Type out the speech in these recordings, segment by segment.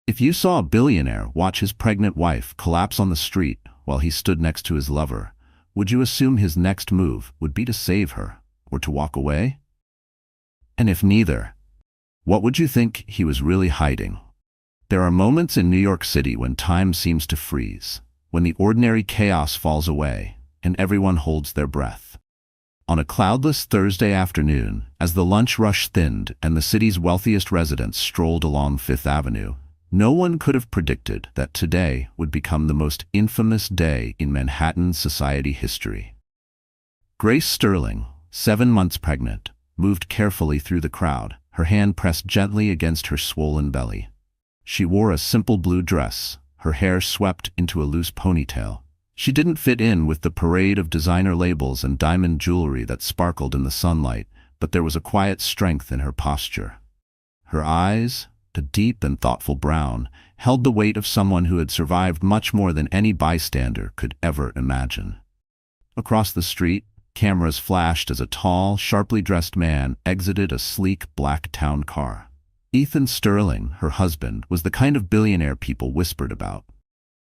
If you saw a billionaire watch his pregnant wife collapse on the street while he stood next to his lover, would you assume his next move would be to save her or to walk away? And if neither, what would you think he was really hiding? There are moments in New York City when time seems to freeze, when the ordinary chaos falls away and everyone holds their breath. On a cloudless Thursday afternoon, as the lunch rush thinned and the city's wealthiest residents strolled along Fifth Avenue, no one could have predicted that today would become the most infamous day in Manhattan society history. Grace Sterling, 7 months pregnant, moved carefully through the crowd, her hand pressed gently against her swollen belly. She wore a simple blue dress, her hair swept into a loose ponytail. She didn't fit in with the parade of designer labels and diamond jewelry that sparkled in the sunlight, but there was a quiet strength in her posture. Her eyes, a deep and thoughtful brown, held the weight of someone who had survived much more than any bystander could ever imagine. Across the street, cameras flashed as a tall, sharply dressed man exited a sleek black town car. Ethan Sterling, her husband, was the kind of billionaire people whispered about.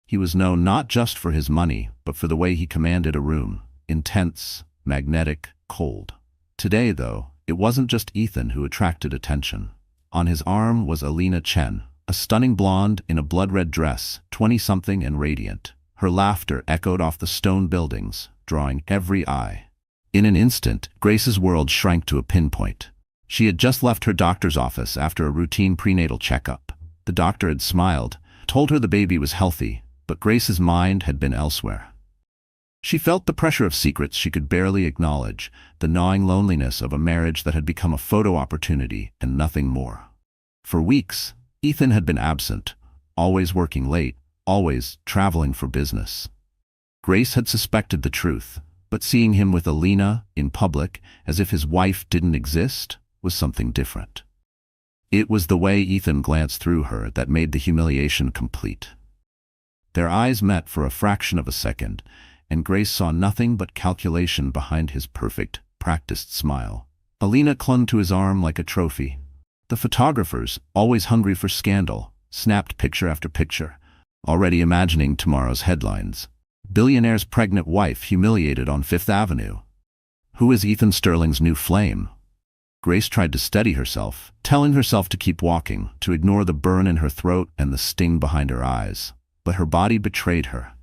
He was known not just for his money, but for the way he commanded a room, intense, magnetic, cold. Today, though, it wasn't just Ethan who attracted attention. On his arm was Alina Chen, a stunning blonde in a blood-red dress, 20-something and radiant. Her laughter echoed off the stone buildings, drawing every eye. In an instant, Grace's world shrank to a pinpoint. She had just left her doctor's office after a routine prenatal checkup. The doctor had smiled, told her the baby was healthy, but Grace's mind had been elsewhere. She felt the pressure of secrets she could barely acknowledge, the gnawing loneliness of a marriage that had become a photo opportunity and nothing more. For weeks, Ethan had been absent, always working late, always traveling for business. Grace had suspected the truth, but seeing him with Alina in public, as if his wife didn't exist, was something different. It was the way Ethan glanced through her that made the humiliation complete. Their eyes met for a fraction of a second, and Grace saw nothing but calculation behind his perfect, practiced smile. Alina clung to his arm like a trophy. The photographers, always hungry for scandal, snapped picture after picture, already imagining tomorrow's headlines. Billionaire's pregnant wife humiliated on Fifth Avenue. Who is Ethan Sterling's new flame? Grace tried to steady herself, telling herself to keep walking, to ignore the burn in her throat and the sting behind her eyes. But her body betrayed her.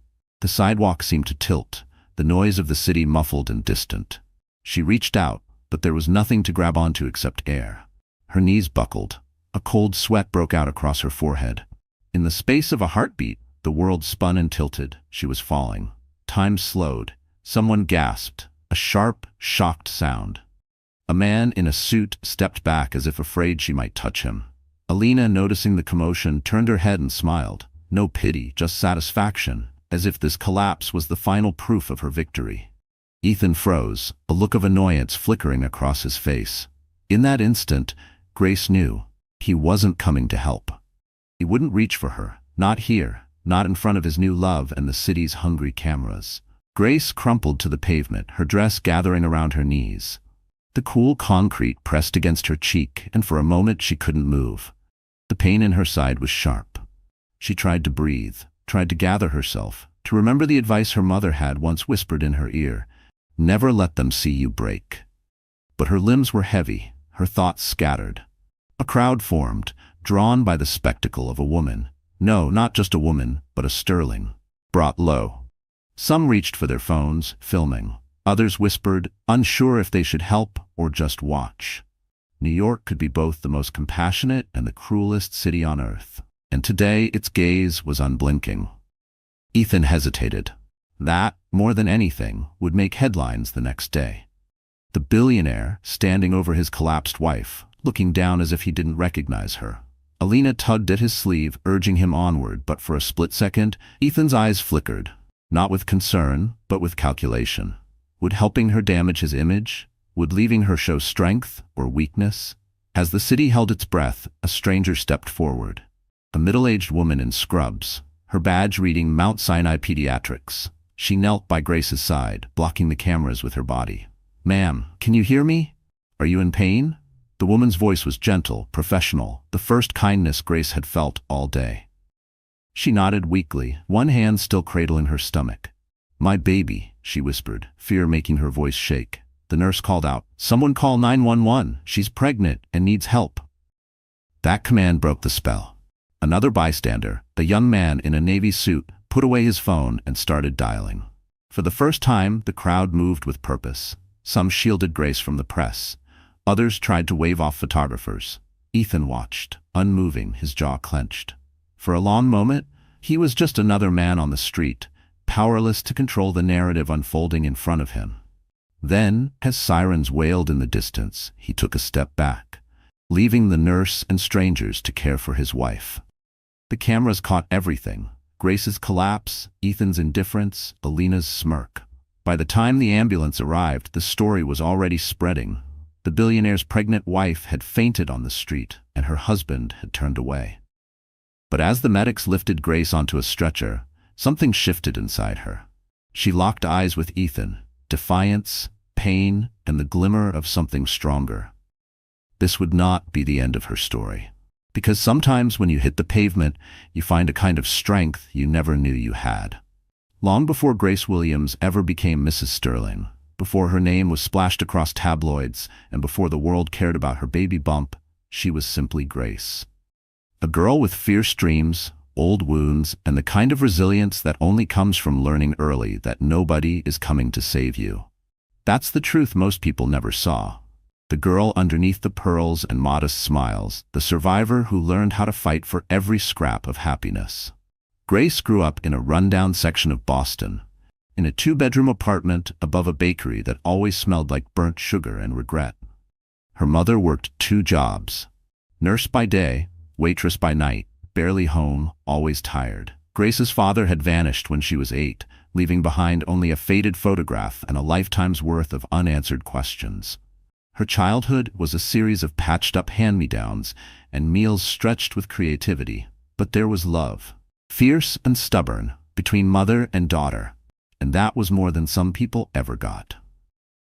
The sidewalk seemed to tilt, the noise of the city muffled and distant. She reached out, but there was nothing to grab onto except air. Her knees buckled. A cold sweat broke out across her forehead. In the space of a heartbeat, the world spun and tilted. She was falling. Time slowed. Someone gasped, a sharp, shocked sound. A man in a suit stepped back as if afraid she might touch him. Alina, noticing the commotion, turned her head and smiled. No pity, just satisfaction, as if this collapse was the final proof of her victory. Ethan froze, a look of annoyance flickering across his face. In that instant, Grace knew he wasn't coming to help. He wouldn't reach for her, not here, not in front of his new love and the city's hungry cameras. Grace crumpled to the pavement, her dress gathering around her knees. The cool concrete pressed against her cheek, and for a moment she couldn't move. The pain in her side was sharp. She tried to breathe, tried to gather herself, to remember the advice her mother had once whispered in her ear, "Never let them see you break." But her limbs were heavy, her thoughts scattered. A crowd formed, drawn by the spectacle of a woman. No, not just a woman, but a Sterling, brought low. Some reached for their phones, filming. Others whispered, unsure if they should help or just watch. New York could be both the most compassionate and the cruelest city on earth. And today its gaze was unblinking. Ethan hesitated. That, more than anything, would make headlines the next day. The billionaire, standing over his collapsed wife, looking down as if he didn't recognize her. Alina tugged at his sleeve, urging him onward, but for a split second, Ethan's eyes flickered, not with concern, but with calculation. Would helping her damage his image? Would leaving her show strength or weakness? As the city held its breath, a stranger stepped forward. A middle-aged woman in scrubs, her badge reading Mount Sinai Pediatrics. She knelt by Grace's side, blocking the cameras with her body. "Ma'am, can you hear me? Are you in pain?" The woman's voice was gentle, professional, the first kindness Grace had felt all day. She nodded weakly, one hand still cradling her stomach. "My baby," she whispered, fear making her voice shake. The nurse called out, "Someone call 911, she's pregnant and needs help." That command broke the spell. Another bystander, the young man in a navy suit, put away his phone and started dialing. For the first time, the crowd moved with purpose. Some shielded Grace from the press. Others tried to wave off photographers. Ethan watched, unmoving, his jaw clenched. For a long moment, he was just another man on the street, powerless to control the narrative unfolding in front of him. Then, as sirens wailed in the distance, he took a step back, leaving the nurse and strangers to care for his wife. The cameras caught everything: Grace's collapse, Ethan's indifference, Alina's smirk. By the time the ambulance arrived, the story was already spreading. The billionaire's pregnant wife had fainted on the street, and her husband had turned away. But as the medics lifted Grace onto a stretcher, something shifted inside her. She locked eyes with Ethan, defiance, pain, and the glimmer of something stronger. This would not be the end of her story. Because sometimes when you hit the pavement, you find a kind of strength you never knew you had. Long before Grace Williams ever became Mrs. Sterling, before her name was splashed across tabloids, and before the world cared about her baby bump, she was simply Grace. A girl with fierce dreams, old wounds, and the kind of resilience that only comes from learning early that nobody is coming to save you. That's the truth most people never saw. The girl underneath the pearls and modest smiles, the survivor who learned how to fight for every scrap of happiness. Grace grew up in a rundown section of Boston, in a two-bedroom apartment above a bakery that always smelled like burnt sugar and regret. Her mother worked 2 jobs: nurse by day, waitress by night, barely home, always tired. Grace's father had vanished when she was 8, leaving behind only a faded photograph and a lifetime's worth of unanswered questions. Her childhood was a series of patched-up hand-me-downs and meals stretched with creativity. But there was love, fierce and stubborn, between mother and daughter, and that was more than some people ever got.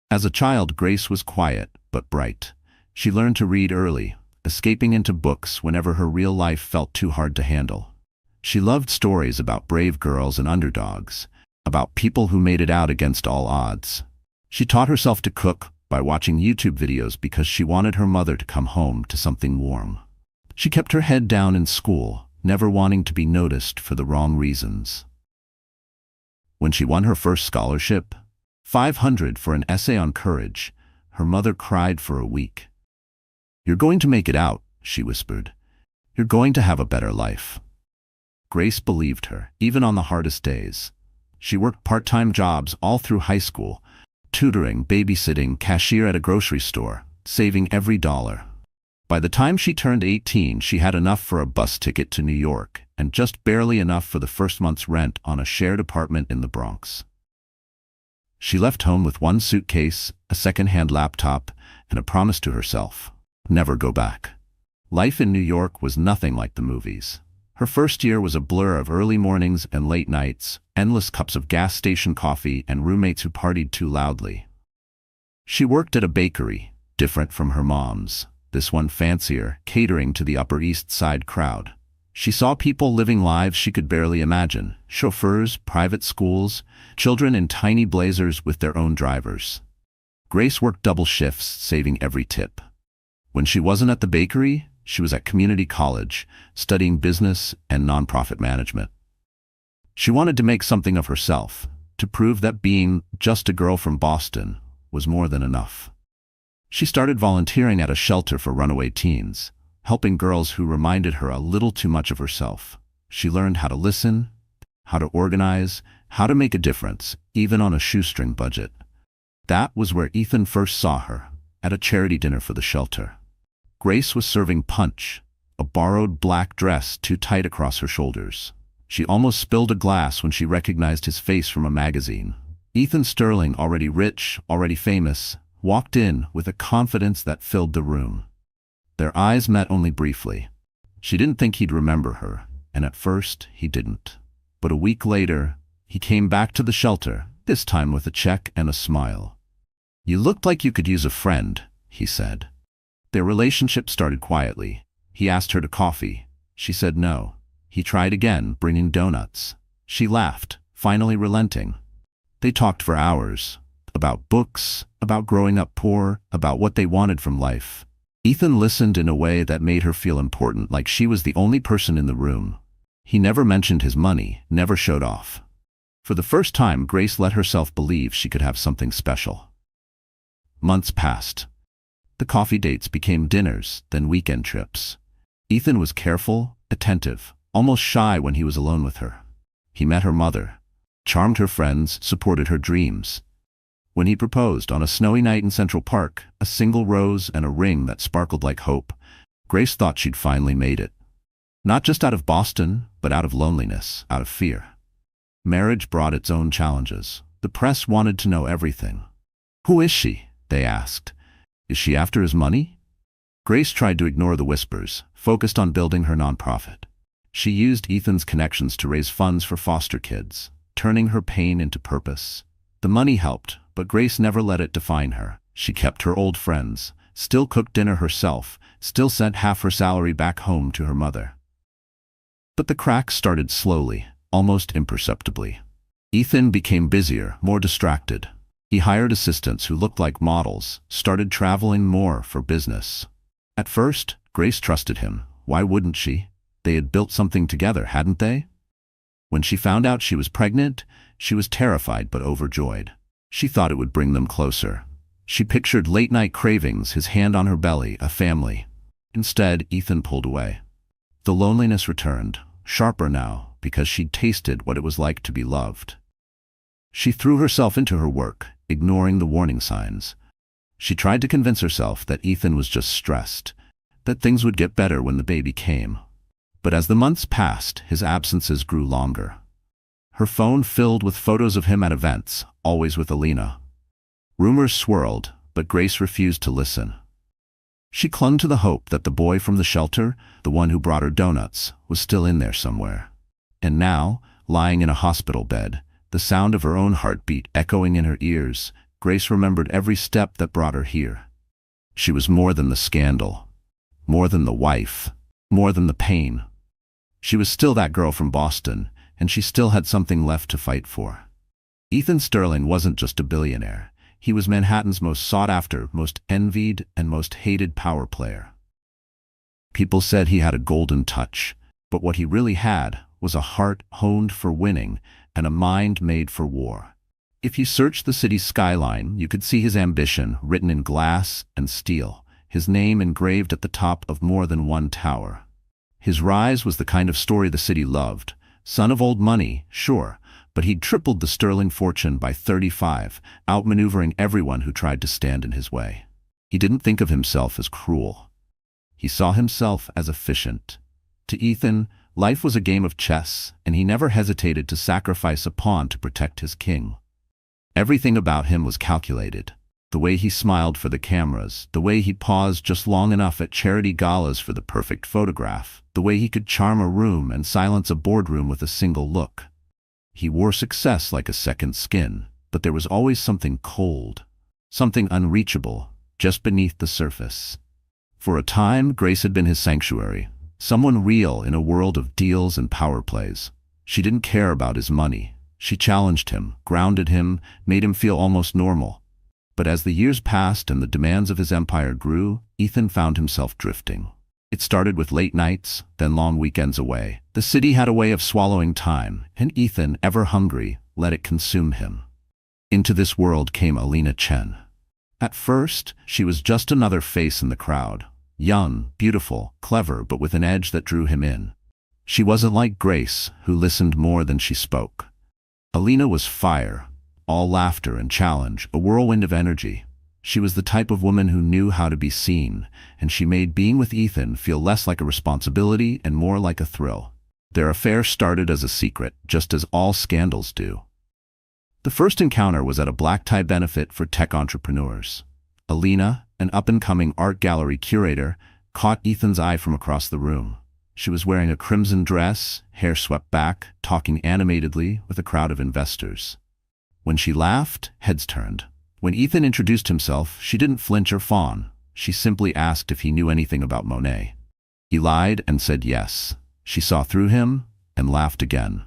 As a child, Grace was quiet but bright. She learned to read early, escaping into books whenever her real life felt too hard to handle. She loved stories about brave girls and underdogs, about people who made it out against all odds. She taught herself to cook by watching YouTube videos because she wanted her mother to come home to something warm. She kept her head down in school, never wanting to be noticed for the wrong reasons. When she won her first scholarship, $500 for an essay on courage, her mother cried for a week. "You're going to make it out," she whispered. "You're going to have a better life." Grace believed her, even on the hardest days. She worked part-time jobs all through high school, tutoring, babysitting, cashier at a grocery store, saving every dollar. By the time she turned 18, she had enough for a bus ticket to New York, and just barely enough for the first month's rent on a shared apartment in the Bronx. She left home with 1 suitcase, a second-hand laptop, and a promise to herself: never go back. Life in New York was nothing like the movies. Her first year was a blur of early mornings and late nights, endless cups of gas station coffee, and roommates who partied too loudly. She worked at a bakery, different from her mom's, this one fancier, catering to the Upper East Side crowd. She saw people living lives she could barely imagine: chauffeurs, private schools, children in tiny blazers with their own drivers. Grace worked double shifts, saving every tip. When she wasn't at the bakery, she was at community college, studying business and nonprofit management. She wanted to make something of herself, to prove that being just a girl from Boston was more than enough. She started volunteering at a shelter for runaway teens, helping girls who reminded her a little too much of herself. She learned how to listen, how to organize, how to make a difference, even on a shoestring budget. That was where Ethan first saw her, at a charity dinner for the shelter. Grace was serving punch, a borrowed black dress too tight across her shoulders. She almost spilled a glass when she recognized his face from a magazine. Ethan Sterling, already rich, already famous, walked in with a confidence that filled the room. Their eyes met only briefly. She didn't think he'd remember her, and at first he didn't. But a week later, he came back to the shelter, this time with a check and a smile. "You looked like you could use a friend," he said. Their relationship started quietly. He asked her to coffee. She said no. He tried again, bringing donuts. She laughed, finally relenting. They talked for hours. About books, about growing up poor, about what they wanted from life. Ethan listened in a way that made her feel important, like she was the only person in the room. He never mentioned his money, never showed off. For the first time, Grace let herself believe she could have something special. Months passed. The coffee dates became dinners, then weekend trips. Ethan was careful, attentive, almost shy when he was alone with her. He met her mother, charmed her friends, supported her dreams. When he proposed on a snowy night in Central Park, a single rose and a ring that sparkled like hope, Grace thought she'd finally made it. Not just out of Boston, but out of loneliness, out of fear. Marriage brought its own challenges. The press wanted to know everything. "Who is she?" they asked. "Is she after his money?" Grace tried to ignore the whispers, focused on building her nonprofit. She used Ethan's connections to raise funds for foster kids, turning her pain into purpose. The money helped, but Grace never let it define her. She kept her old friends, still cooked dinner herself, still sent half her salary back home to her mother. But the cracks started slowly, almost imperceptibly. Ethan became busier, more distracted. He hired assistants who looked like models, started traveling more for business. At first, Grace trusted him. Why wouldn't she? They had built something together, hadn't they? When she found out she was pregnant, she was terrified but overjoyed. She thought it would bring them closer. She pictured late-night cravings, his hand on her belly, a family. Instead, Ethan pulled away. The loneliness returned, sharper now, because she'd tasted what it was like to be loved. She threw herself into her work, ignoring the warning signs. She tried to convince herself that Ethan was just stressed, that things would get better when the baby came. But as the months passed, his absences grew longer. Her phone filled with photos of him at events, always with Alina. Rumors swirled, but Grace refused to listen. She clung to the hope that the boy from the shelter, the one who brought her donuts, was still in there somewhere. And now, lying in a hospital bed, the sound of her own heartbeat echoing in her ears, Grace remembered every step that brought her here. She was more than the scandal, more than the wife, more than the pain. She was still that girl from Boston, and she still had something left to fight for. Ethan Sterling wasn't just a billionaire. He was Manhattan's most sought-after, most envied, and most hated power player. People said he had a golden touch, but what he really had was a heart honed for winning and a mind made for war. If you searched the city's skyline, you could see his ambition written in glass and steel, his name engraved at the top of more than one tower. His rise was the kind of story the city loved. Son of old money, sure, but he'd tripled the Sterling fortune by 35, outmaneuvering everyone who tried to stand in his way. He didn't think of himself as cruel. He saw himself as efficient. To Ethan, life was a game of chess, and he never hesitated to sacrifice a pawn to protect his king. Everything about him was calculated. The way he smiled for the cameras, the way he paused just long enough at charity galas for the perfect photograph, the way he could charm a room and silence a boardroom with a single look. He wore success like a second skin, but there was always something cold, something unreachable, just beneath the surface. For a time, Grace had been his sanctuary, someone real in a world of deals and power plays. She didn't care about his money. She challenged him, grounded him, made him feel almost normal. But as the years passed and the demands of his empire grew, Ethan found himself drifting. It started with late nights, then long weekends away. The city had a way of swallowing time, and Ethan, ever hungry, let it consume him. Into this world came Alina Chen. At first, she was just another face in the crowd. Young, beautiful, clever, but with an edge that drew him in. She wasn't like Grace, who listened more than she spoke. Alina was fire, all laughter and challenge, a whirlwind of energy. She was the type of woman who knew how to be seen, and she made being with Ethan feel less like a responsibility and more like a thrill. Their affair started as a secret, just as all scandals do. The first encounter was at a black-tie benefit for tech entrepreneurs. Alina, an up-and-coming art gallery curator, caught Ethan's eye from across the room. She was wearing a crimson dress, hair swept back, talking animatedly with a crowd of investors. When she laughed, heads turned. When Ethan introduced himself, she didn't flinch or fawn. She simply asked if he knew anything about Monet. He lied and said yes. She saw through him and laughed again.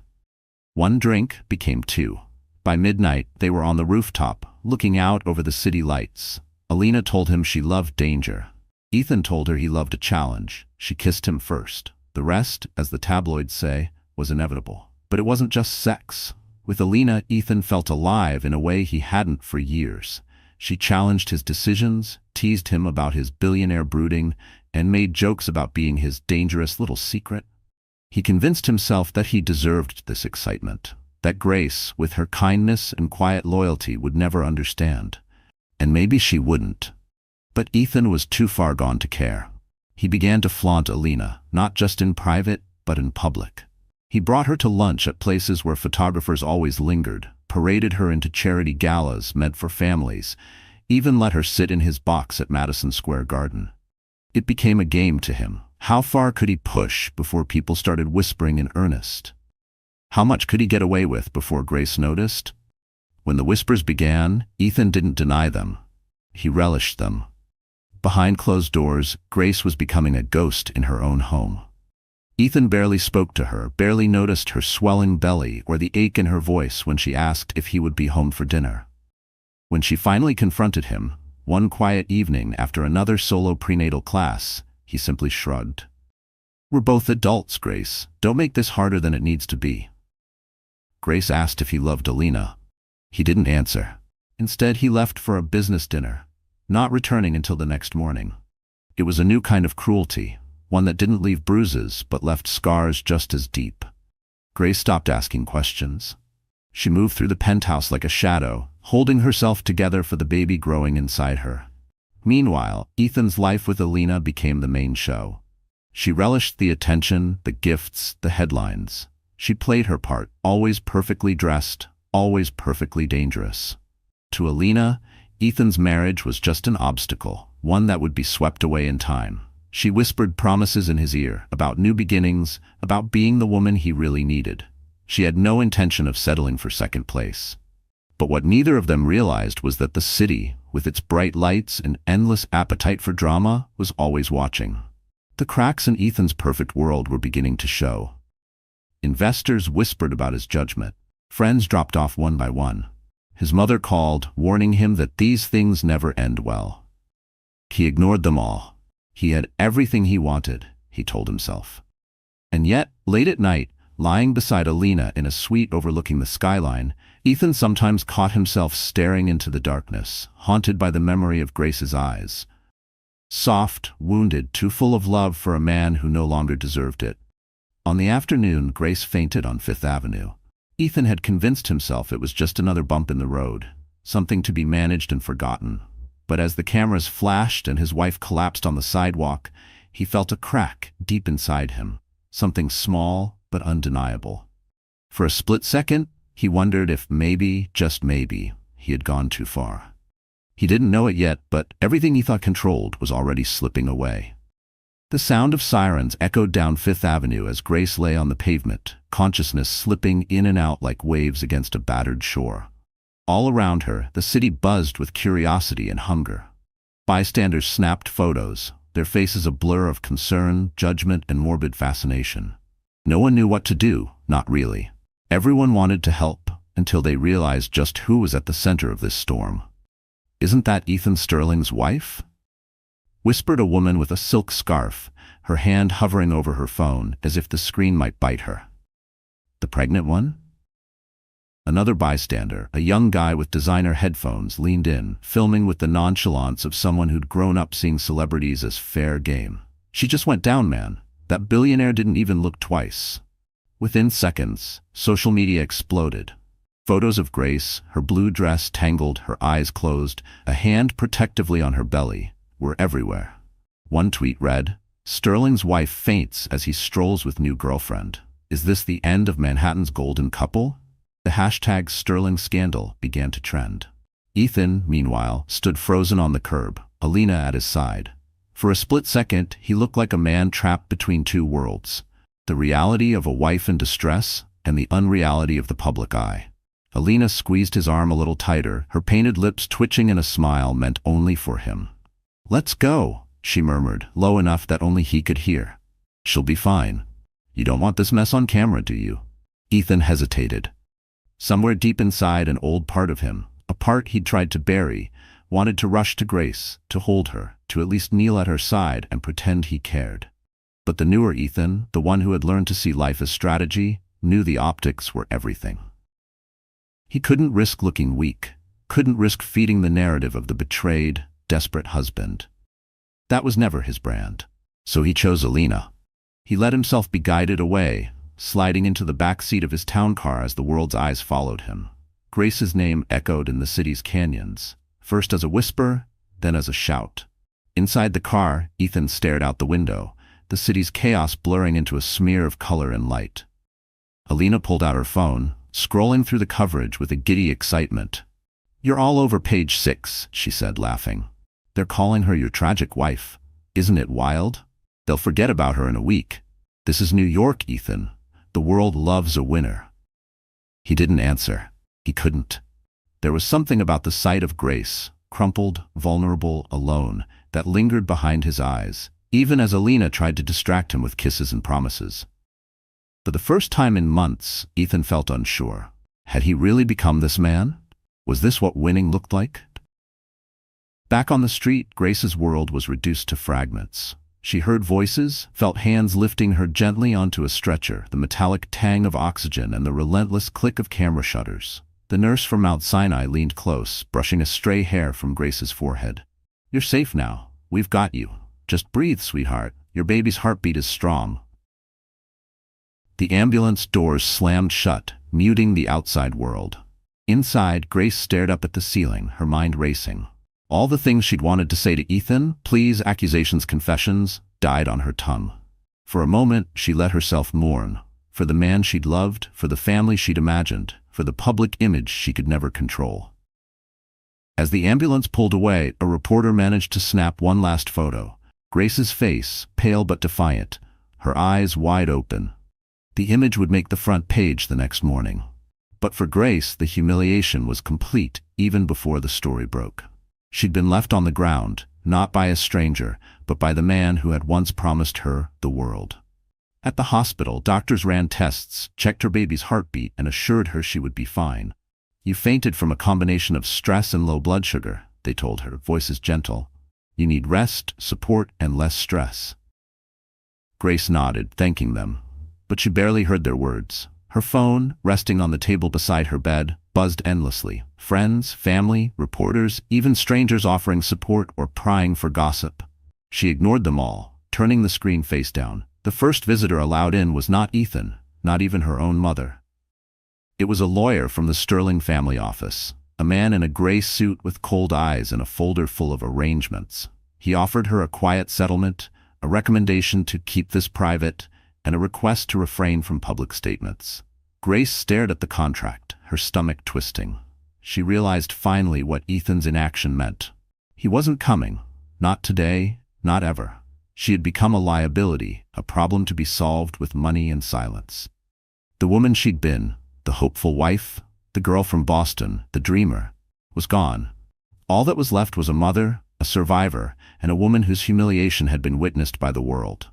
One drink became two. By midnight, they were on the rooftop, looking out over the city lights. Alina told him she loved danger. Ethan told her he loved a challenge. She kissed him first. The rest, as the tabloids say, was inevitable. But it wasn't just sex. With Alina, Ethan felt alive in a way he hadn't for years. She challenged his decisions, teased him about his billionaire brooding, and made jokes about being his dangerous little secret. He convinced himself that he deserved this excitement, that Grace, with her kindness and quiet loyalty, would never understand. And maybe she wouldn't. But Ethan was too far gone to care. He began to flaunt Alina, not just in private, but in public. He brought her to lunch at places where photographers always lingered, paraded her into charity galas meant for families, even let her sit in his box at Madison Square Garden. It became a game to him. How far could he push before people started whispering in earnest? How much could he get away with before Grace noticed? When the whispers began, Ethan didn't deny them. He relished them. Behind closed doors, Grace was becoming a ghost in her own home. Ethan barely spoke to her, barely noticed her swelling belly or the ache in her voice when she asked if he would be home for dinner. When she finally confronted him, one quiet evening after another solo prenatal class, he simply shrugged. "We're both adults, Grace. Don't make this harder than it needs to be." Grace asked if he loved Alina. He didn't answer. Instead, he left for a business dinner, not returning until the next morning. It was a new kind of cruelty, one that didn't leave bruises but left scars just as deep. Grace stopped asking questions. She moved through the penthouse like a shadow, holding herself together for the baby growing inside her. Meanwhile, Ethan's life with Alina became the main show. She relished the attention, the gifts, the headlines. She played her part, always perfectly dressed, always perfectly dangerous. To Alina, Ethan's marriage was just an obstacle, one that would be swept away in time. She whispered promises in his ear about new beginnings, about being the woman he really needed. She had no intention of settling for second place. But what neither of them realized was that the city, with its bright lights and endless appetite for drama, was always watching. The cracks in Ethan's perfect world were beginning to show. Investors whispered about his judgment. Friends dropped off one by one. His mother called, warning him that these things never end well. He ignored them all. He had everything he wanted, he told himself. And yet, late at night, lying beside Alina in a suite overlooking the skyline, Ethan sometimes caught himself staring into the darkness, haunted by the memory of Grace's eyes. Soft, wounded, too full of love for a man who no longer deserved it. On the afternoon, Grace fainted on Fifth Avenue. Ethan had convinced himself it was just another bump in the road, something to be managed and forgotten. But as the cameras flashed and his wife collapsed on the sidewalk, he felt a crack deep inside him, something small but undeniable. For a split second, he wondered if maybe, just maybe, he had gone too far. He didn't know it yet, but everything he thought controlled was already slipping away. The sound of sirens echoed down Fifth Avenue as Grace lay on the pavement, consciousness slipping in and out like waves against a battered shore. All around her, the city buzzed with curiosity and hunger. Bystanders snapped photos, their faces a blur of concern, judgment, and morbid fascination. No one knew what to do, not really. Everyone wanted to help, until they realized just who was at the center of this storm. "Isn't that Ethan Sterling's wife?" whispered a woman with a silk scarf, her hand hovering over her phone as if the screen might bite her. "The pregnant one?" Another bystander, a young guy with designer headphones, leaned in, filming with the nonchalance of someone who'd grown up seeing celebrities as fair game. "She just went down, man. That billionaire didn't even look twice." Within seconds, social media exploded. Photos of Grace, her blue dress tangled, her eyes closed, a hand protectively on her belly, were everywhere. One tweet read, "Sterling's wife faints as he strolls with new girlfriend. Is this the end of Manhattan's golden couple?" The hashtag Sterling Scandal began to trend. Ethan, meanwhile, stood frozen on the curb, Alina at his side. For a split second, he looked like a man trapped between two worlds, the reality of a wife in distress and the unreality of the public eye. Alina squeezed his arm a little tighter, her painted lips twitching in a smile meant only for him. "Let's go," she murmured, low enough that only he could hear. "She'll be fine. You don't want this mess on camera, do you?" Ethan hesitated. Somewhere deep inside an old part of him, a part he'd tried to bury, wanted to rush to Grace, to hold her, to at least kneel at her side and pretend he cared. But the newer Ethan, the one who had learned to see life as strategy, knew the optics were everything. He couldn't risk looking weak, couldn't risk feeding the narrative of the betrayed, desperate husband. That was never his brand. So he chose Alina. He let himself be guided away, sliding into the back seat of his town car as the world's eyes followed him. Grace's name echoed in the city's canyons, first as a whisper, then as a shout. Inside the car, Ethan stared out the window, the city's chaos blurring into a smear of color and light. Alina pulled out her phone, scrolling through the coverage with a giddy excitement. "You're all over page 6, she said, laughing. "They're calling her your tragic wife. Isn't it wild? They'll forget about her in a week. This is New York, Ethan. The world loves a winner." He didn't answer. He couldn't. There was something about the sight of Grace, crumpled, vulnerable, alone, that lingered behind his eyes, even as Alina tried to distract him with kisses and promises. For the first time in months, Ethan felt unsure. Had he really become this man? Was this what winning looked like? Back on the street, Grace's world was reduced to fragments. She heard voices, felt hands lifting her gently onto a stretcher, the metallic tang of oxygen and the relentless click of camera shutters. The nurse from Mount Sinai leaned close, brushing a stray hair from Grace's forehead. "You're safe now. We've got you. Just breathe, sweetheart. Your baby's heartbeat is strong." The ambulance doors slammed shut, muting the outside world. Inside, Grace stared up at the ceiling, her mind racing. All the things she'd wanted to say to Ethan, pleas, accusations, confessions, died on her tongue. For a moment, she let herself mourn. For the man she'd loved, for the family she'd imagined, for the public image she could never control. As the ambulance pulled away, a reporter managed to snap one last photo. Grace's face, pale but defiant, her eyes wide open. The image would make the front page the next morning. But for Grace, the humiliation was complete even before the story broke. She'd been left on the ground, not by a stranger, but by the man who had once promised her the world. At the hospital, doctors ran tests, checked her baby's heartbeat, and assured her she would be fine. "You fainted from a combination of stress and low blood sugar," they told her, voices gentle. "You need rest, support, and less stress." Grace nodded, thanking them. But she barely heard their words. Her phone, resting on the table beside her bed, buzzed endlessly. Friends, family, reporters, even strangers offering support or prying for gossip. She ignored them all, turning the screen face down. The first visitor allowed in was not Ethan, not even her own mother. It was a lawyer from the Sterling family office, a man in a gray suit with cold eyes and a folder full of arrangements. He offered her a quiet settlement, a recommendation to keep this private, and a request to refrain from public statements. Grace stared at the contract, her stomach twisting. She realized finally what Ethan's inaction meant. He wasn't coming. Not today, not ever. She had become a liability, a problem to be solved with money and silence. The woman she'd been, the hopeful wife, the girl from Boston, the dreamer, was gone. All that was left was a mother, a survivor, and a woman whose humiliation had been witnessed by the world.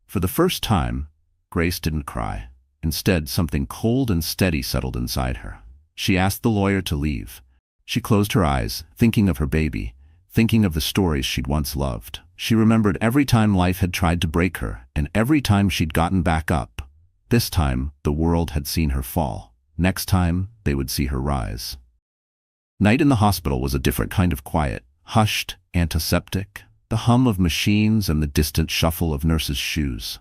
For the first time, Grace didn't cry. Instead, something cold and steady settled inside her. She asked the lawyer to leave. She closed her eyes, thinking of her baby, thinking of the stories she'd once loved. She remembered every time life had tried to break her, and every time she'd gotten back up. This time, the world had seen her fall. Next time, they would see her rise. Night in the hospital was a different kind of quiet, hushed, antiseptic, the hum of machines and the distant shuffle of nurses' shoes.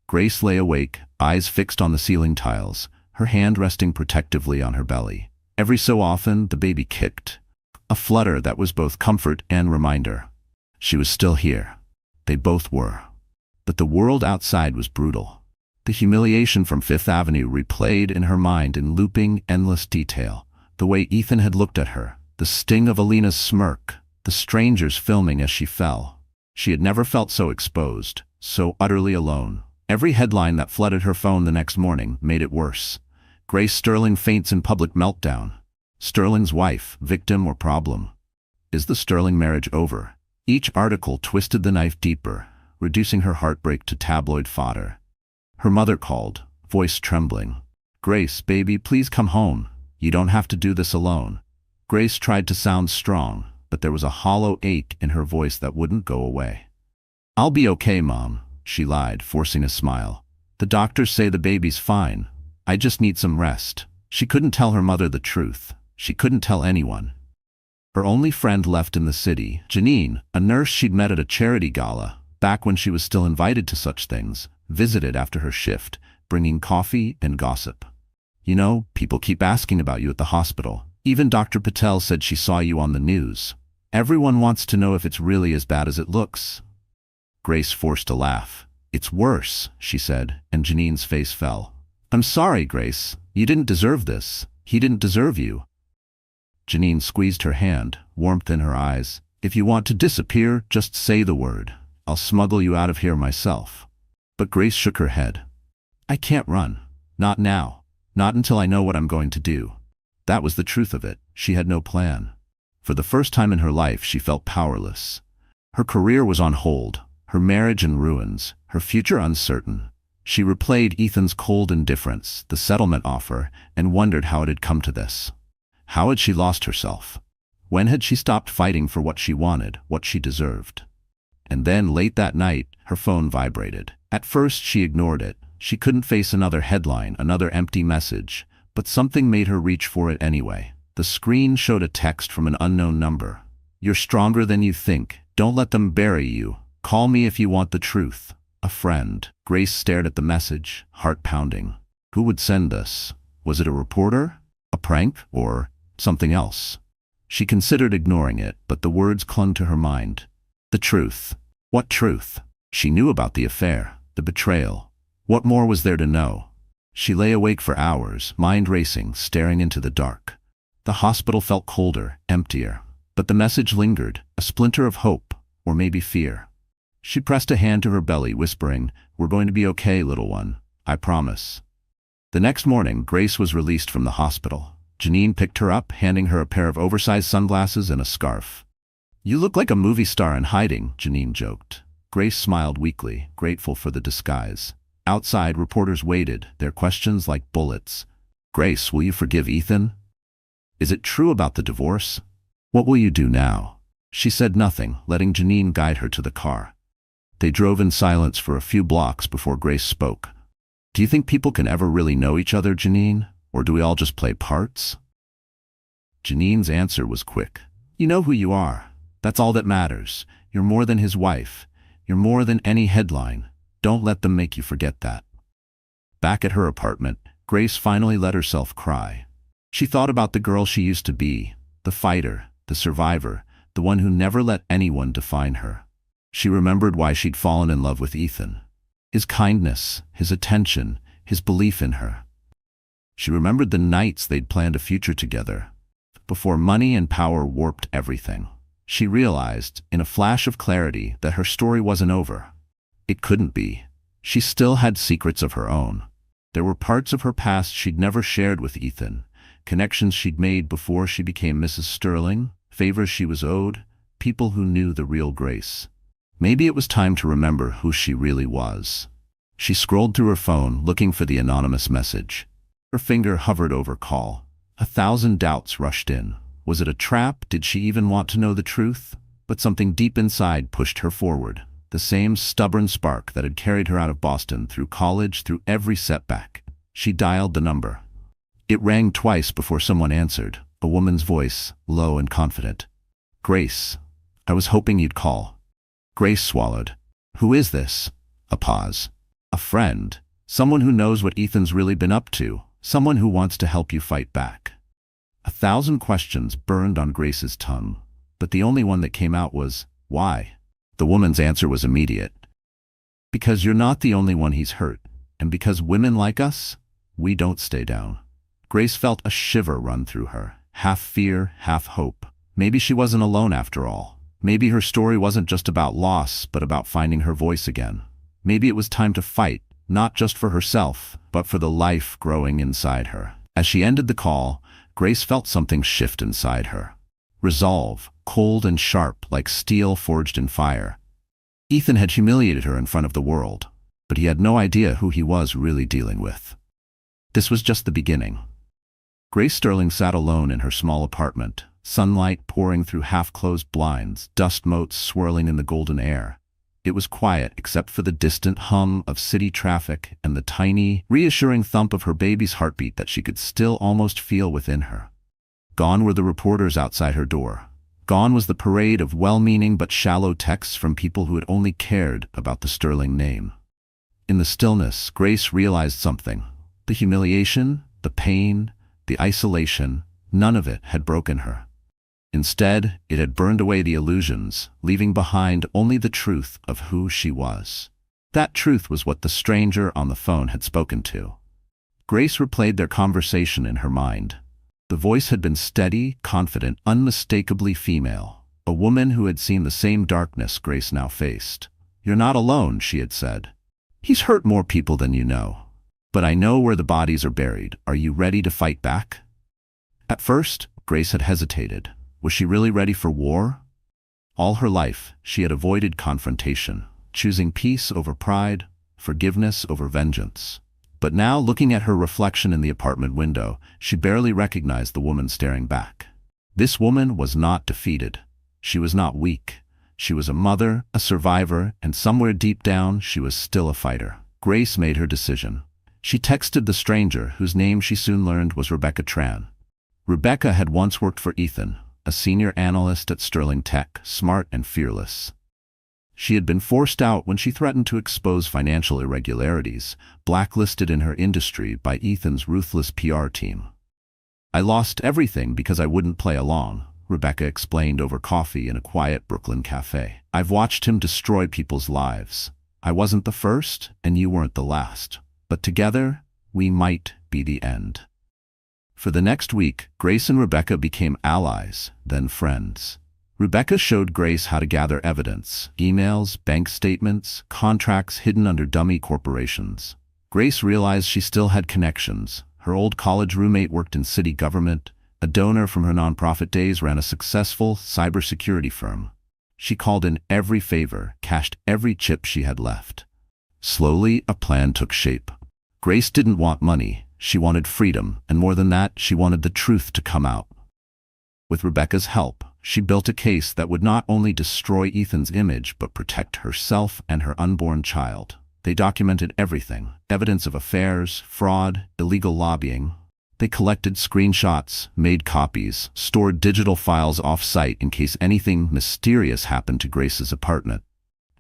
Grace lay awake, eyes fixed on the ceiling tiles, her hand resting protectively on her belly. Every so often, the baby kicked, a flutter that was both comfort and reminder. She was still here. They both were. But the world outside was brutal. The humiliation from Fifth Avenue replayed in her mind in looping, endless detail. The way Ethan had looked at her, the sting of Alina's smirk, the strangers filming as she fell. She had never felt so exposed, so utterly alone. Every headline that flooded her phone the next morning made it worse. Grace Sterling faints in public meltdown. Sterling's wife, victim or problem. Is the Sterling marriage over? Each article twisted the knife deeper, reducing her heartbreak to tabloid fodder. Her mother called, voice trembling. "Grace, baby, please come home. You don't have to do this alone." Grace tried to sound strong, but there was a hollow ache in her voice that wouldn't go away. "I'll be okay, Mom," she lied, forcing a smile. "The doctors say the baby's fine. I just need some rest." She couldn't tell her mother the truth. She couldn't tell anyone. Her only friend left in the city, Janine, a nurse she'd met at a charity gala, back when she was still invited to such things, visited after her shift, bringing coffee and gossip. "You know, people keep asking about you at the hospital. Even Dr. Patel said she saw you on the news. Everyone wants to know if it's really as bad as it looks." Grace forced a laugh. "It's worse," she said, and Janine's face fell. "I'm sorry, Grace. You didn't deserve this. He didn't deserve you." Janine squeezed her hand, warmth in her eyes. "If you want to disappear, just say the word. I'll smuggle you out of here myself." But Grace shook her head. "I can't run. Not now. Not until I know what I'm going to do." That was the truth of it. She had no plan. For the first time in her life, she felt powerless. Her career was on hold, her marriage in ruins, her future uncertain. She replayed Ethan's cold indifference, the settlement offer, and wondered how it had come to this. How had she lost herself? When had she stopped fighting for what she wanted, what she deserved? And then, late that night, her phone vibrated. At first, she ignored it. She couldn't face another headline, another empty message, but something made her reach for it anyway. The screen showed a text from an unknown number. "You're stronger than you think. Don't let them bury you. Call me if you want the truth. A friend." Grace stared at the message, heart pounding. Who would send this? Was it a reporter? A prank? Or something else? She considered ignoring it, but the words clung to her mind. The truth. What truth? She knew about the affair, the betrayal. What more was there to know? She lay awake for hours, mind racing, staring into the dark. The hospital felt colder, emptier. But the message lingered, a splinter of hope, or maybe fear. She pressed a hand to her belly, whispering, "We're going to be okay, little one. I promise." The next morning, Grace was released from the hospital. Janine picked her up, handing her a pair of oversized sunglasses and a scarf. "You look like a movie star in hiding," Janine joked. Grace smiled weakly, grateful for the disguise. Outside, reporters waited, their questions like bullets. "Grace, will you forgive Ethan? Is it true about the divorce? What will you do now?" She said nothing, letting Janine guide her to the car. They drove in silence for a few blocks before Grace spoke. "Do you think people can ever really know each other, Janine? Or do we all just play parts?" Janine's answer was quick. "You know who you are. That's all that matters. You're more than his wife. You're more than any headline. Don't let them make you forget that." Back at her apartment, Grace finally let herself cry. She thought about the girl she used to be, the fighter, the survivor, the one who never let anyone define her. She remembered why she'd fallen in love with Ethan. His kindness, his attention, his belief in her. She remembered the nights they'd planned a future together, before money and power warped everything. She realized, in a flash of clarity, that her story wasn't over. It couldn't be. She still had secrets of her own. There were parts of her past she'd never shared with Ethan, connections she'd made before she became Mrs. Sterling, favors she was owed, people who knew the real Grace. Maybe it was time to remember who she really was. She scrolled through her phone, looking for the anonymous message. Her finger hovered over call. 1,000 doubts rushed in. Was it a trap? Did she even want to know the truth? But something deep inside pushed her forward. The same stubborn spark that had carried her out of Boston, through college, through every setback. She dialed the number. It rang twice before someone answered, a woman's voice, low and confident. "Grace, I was hoping you'd call." Grace swallowed. "Who is this?" A pause. "A friend. Someone who knows what Ethan's really been up to. Someone who wants to help you fight back." 1,000 questions burned on Grace's tongue, but the only one that came out was, "Why?" The woman's answer was immediate. "Because you're not the only one he's hurt, and because women like us, we don't stay down." Grace felt a shiver run through her, half fear, half hope. Maybe she wasn't alone after all. Maybe her story wasn't just about loss, but about finding her voice again. Maybe it was time to fight, not just for herself, but for the life growing inside her. As she ended the call, Grace felt something shift inside her. resolve, cold and sharp like steel forged in fire. Ethan had humiliated her in front of the world, but he had no idea who he was really dealing with. This was just the beginning. Grace Sterling sat alone in her small apartment, sunlight pouring through half-closed blinds, dust motes swirling in the golden air. It was quiet except for the distant hum of city traffic and the tiny, reassuring thump of her baby's heartbeat that she could still almost feel within her. Gone were the reporters outside her door. Gone was the parade of well-meaning but shallow texts from people who had only cared about the Sterling name. In the stillness, Grace realized something. The humiliation, the pain, the isolation, none of it had broken her. Instead, it had burned away the illusions, leaving behind only the truth of who she was. That truth was what the stranger on the phone had spoken to. Grace replayed their conversation in her mind. The voice had been steady, confident, unmistakably female, a woman who had seen the same darkness Grace now faced. "You're not alone," she had said. "He's hurt more people than you know. But I know where the bodies are buried. Are you ready to fight back?" At first, Grace had hesitated. Was she really ready for war? All her life, she had avoided confrontation, choosing peace over pride, forgiveness over vengeance. But now, looking at her reflection in the apartment window, she barely recognized the woman staring back. This woman was not defeated. She was not weak. She was a mother, a survivor, and somewhere deep down, she was still a fighter. Grace made her decision. She texted the stranger, whose name she soon learned was Rebecca Tran. Rebecca had once worked for Ethan, a senior analyst at Sterling Tech, smart and fearless. She had been forced out when she threatened to expose financial irregularities, blacklisted in her industry by Ethan's ruthless PR team. "I lost everything because I wouldn't play along," Rebecca explained over coffee in a quiet Brooklyn cafe. "I've watched him destroy people's lives. I wasn't the first, and you weren't the last. But together, we might be the end." For the next week, Grace and Rebecca became allies, then friends. Rebecca showed Grace how to gather evidence: emails, bank statements, contracts hidden under dummy corporations. Grace realized she still had connections. Her old college roommate worked in city government. A donor from her nonprofit days ran a successful cybersecurity firm. She called in every favor, cashed every chip she had left. Slowly, a plan took shape. Grace didn't want money. She wanted freedom, and more than that, she wanted the truth to come out. With Rebecca's help, she built a case that would not only destroy Ethan's image, but protect herself and her unborn child. They documented everything: evidence of affairs, fraud, illegal lobbying. They collected screenshots, made copies, stored digital files off-site in case anything mysterious happened to Grace's apartment.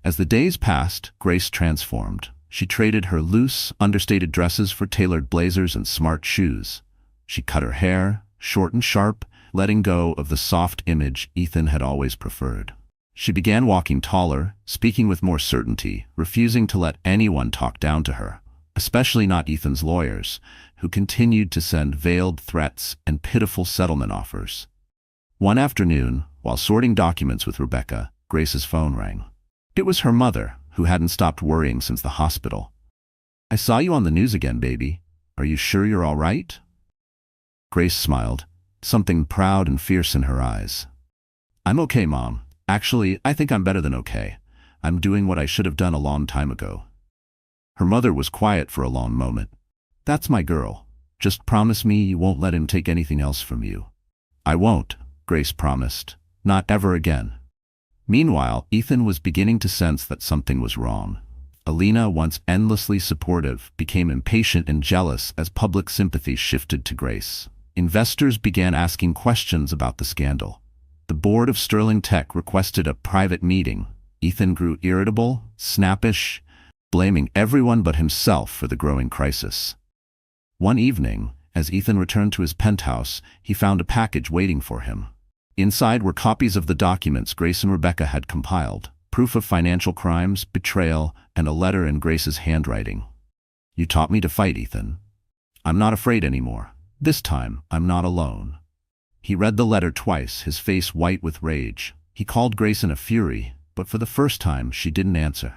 As the days passed, Grace transformed. She traded her loose, understated dresses for tailored blazers and smart shoes. She cut her hair, short and sharp, letting go of the soft image Ethan had always preferred. She began walking taller, speaking with more certainty, refusing to let anyone talk down to her, especially not Ethan's lawyers, who continued to send veiled threats and pitiful settlement offers. One afternoon, while sorting documents with Rebecca, Grace's phone rang. It was her mother, who hadn't stopped worrying since the hospital. "I saw you on the news again, baby. Are you sure you're all right?" Grace smiled, something proud and fierce in her eyes. "I'm okay, Mom. Actually, I think I'm better than okay. I'm doing what I should have done a long time ago." Her mother was quiet for a long moment. "That's my girl. Just promise me you won't let him take anything else from you." "I won't," Grace promised. "Not ever again." Meanwhile, Ethan was beginning to sense that something was wrong. Alina, once endlessly supportive, became impatient and jealous as public sympathy shifted to Grace. Investors began asking questions about the scandal. The board of Sterling Tech requested a private meeting. Ethan grew irritable, snappish, blaming everyone but himself for the growing crisis. One evening, as Ethan returned to his penthouse, he found a package waiting for him. Inside were copies of the documents Grace and Rebecca had compiled, proof of financial crimes, betrayal, and a letter in Grace's handwriting. "You taught me to fight, Ethan. I'm not afraid anymore. This time, I'm not alone." He read the letter twice, his face white with rage. He called Grace in a fury, but for the first time, she didn't answer.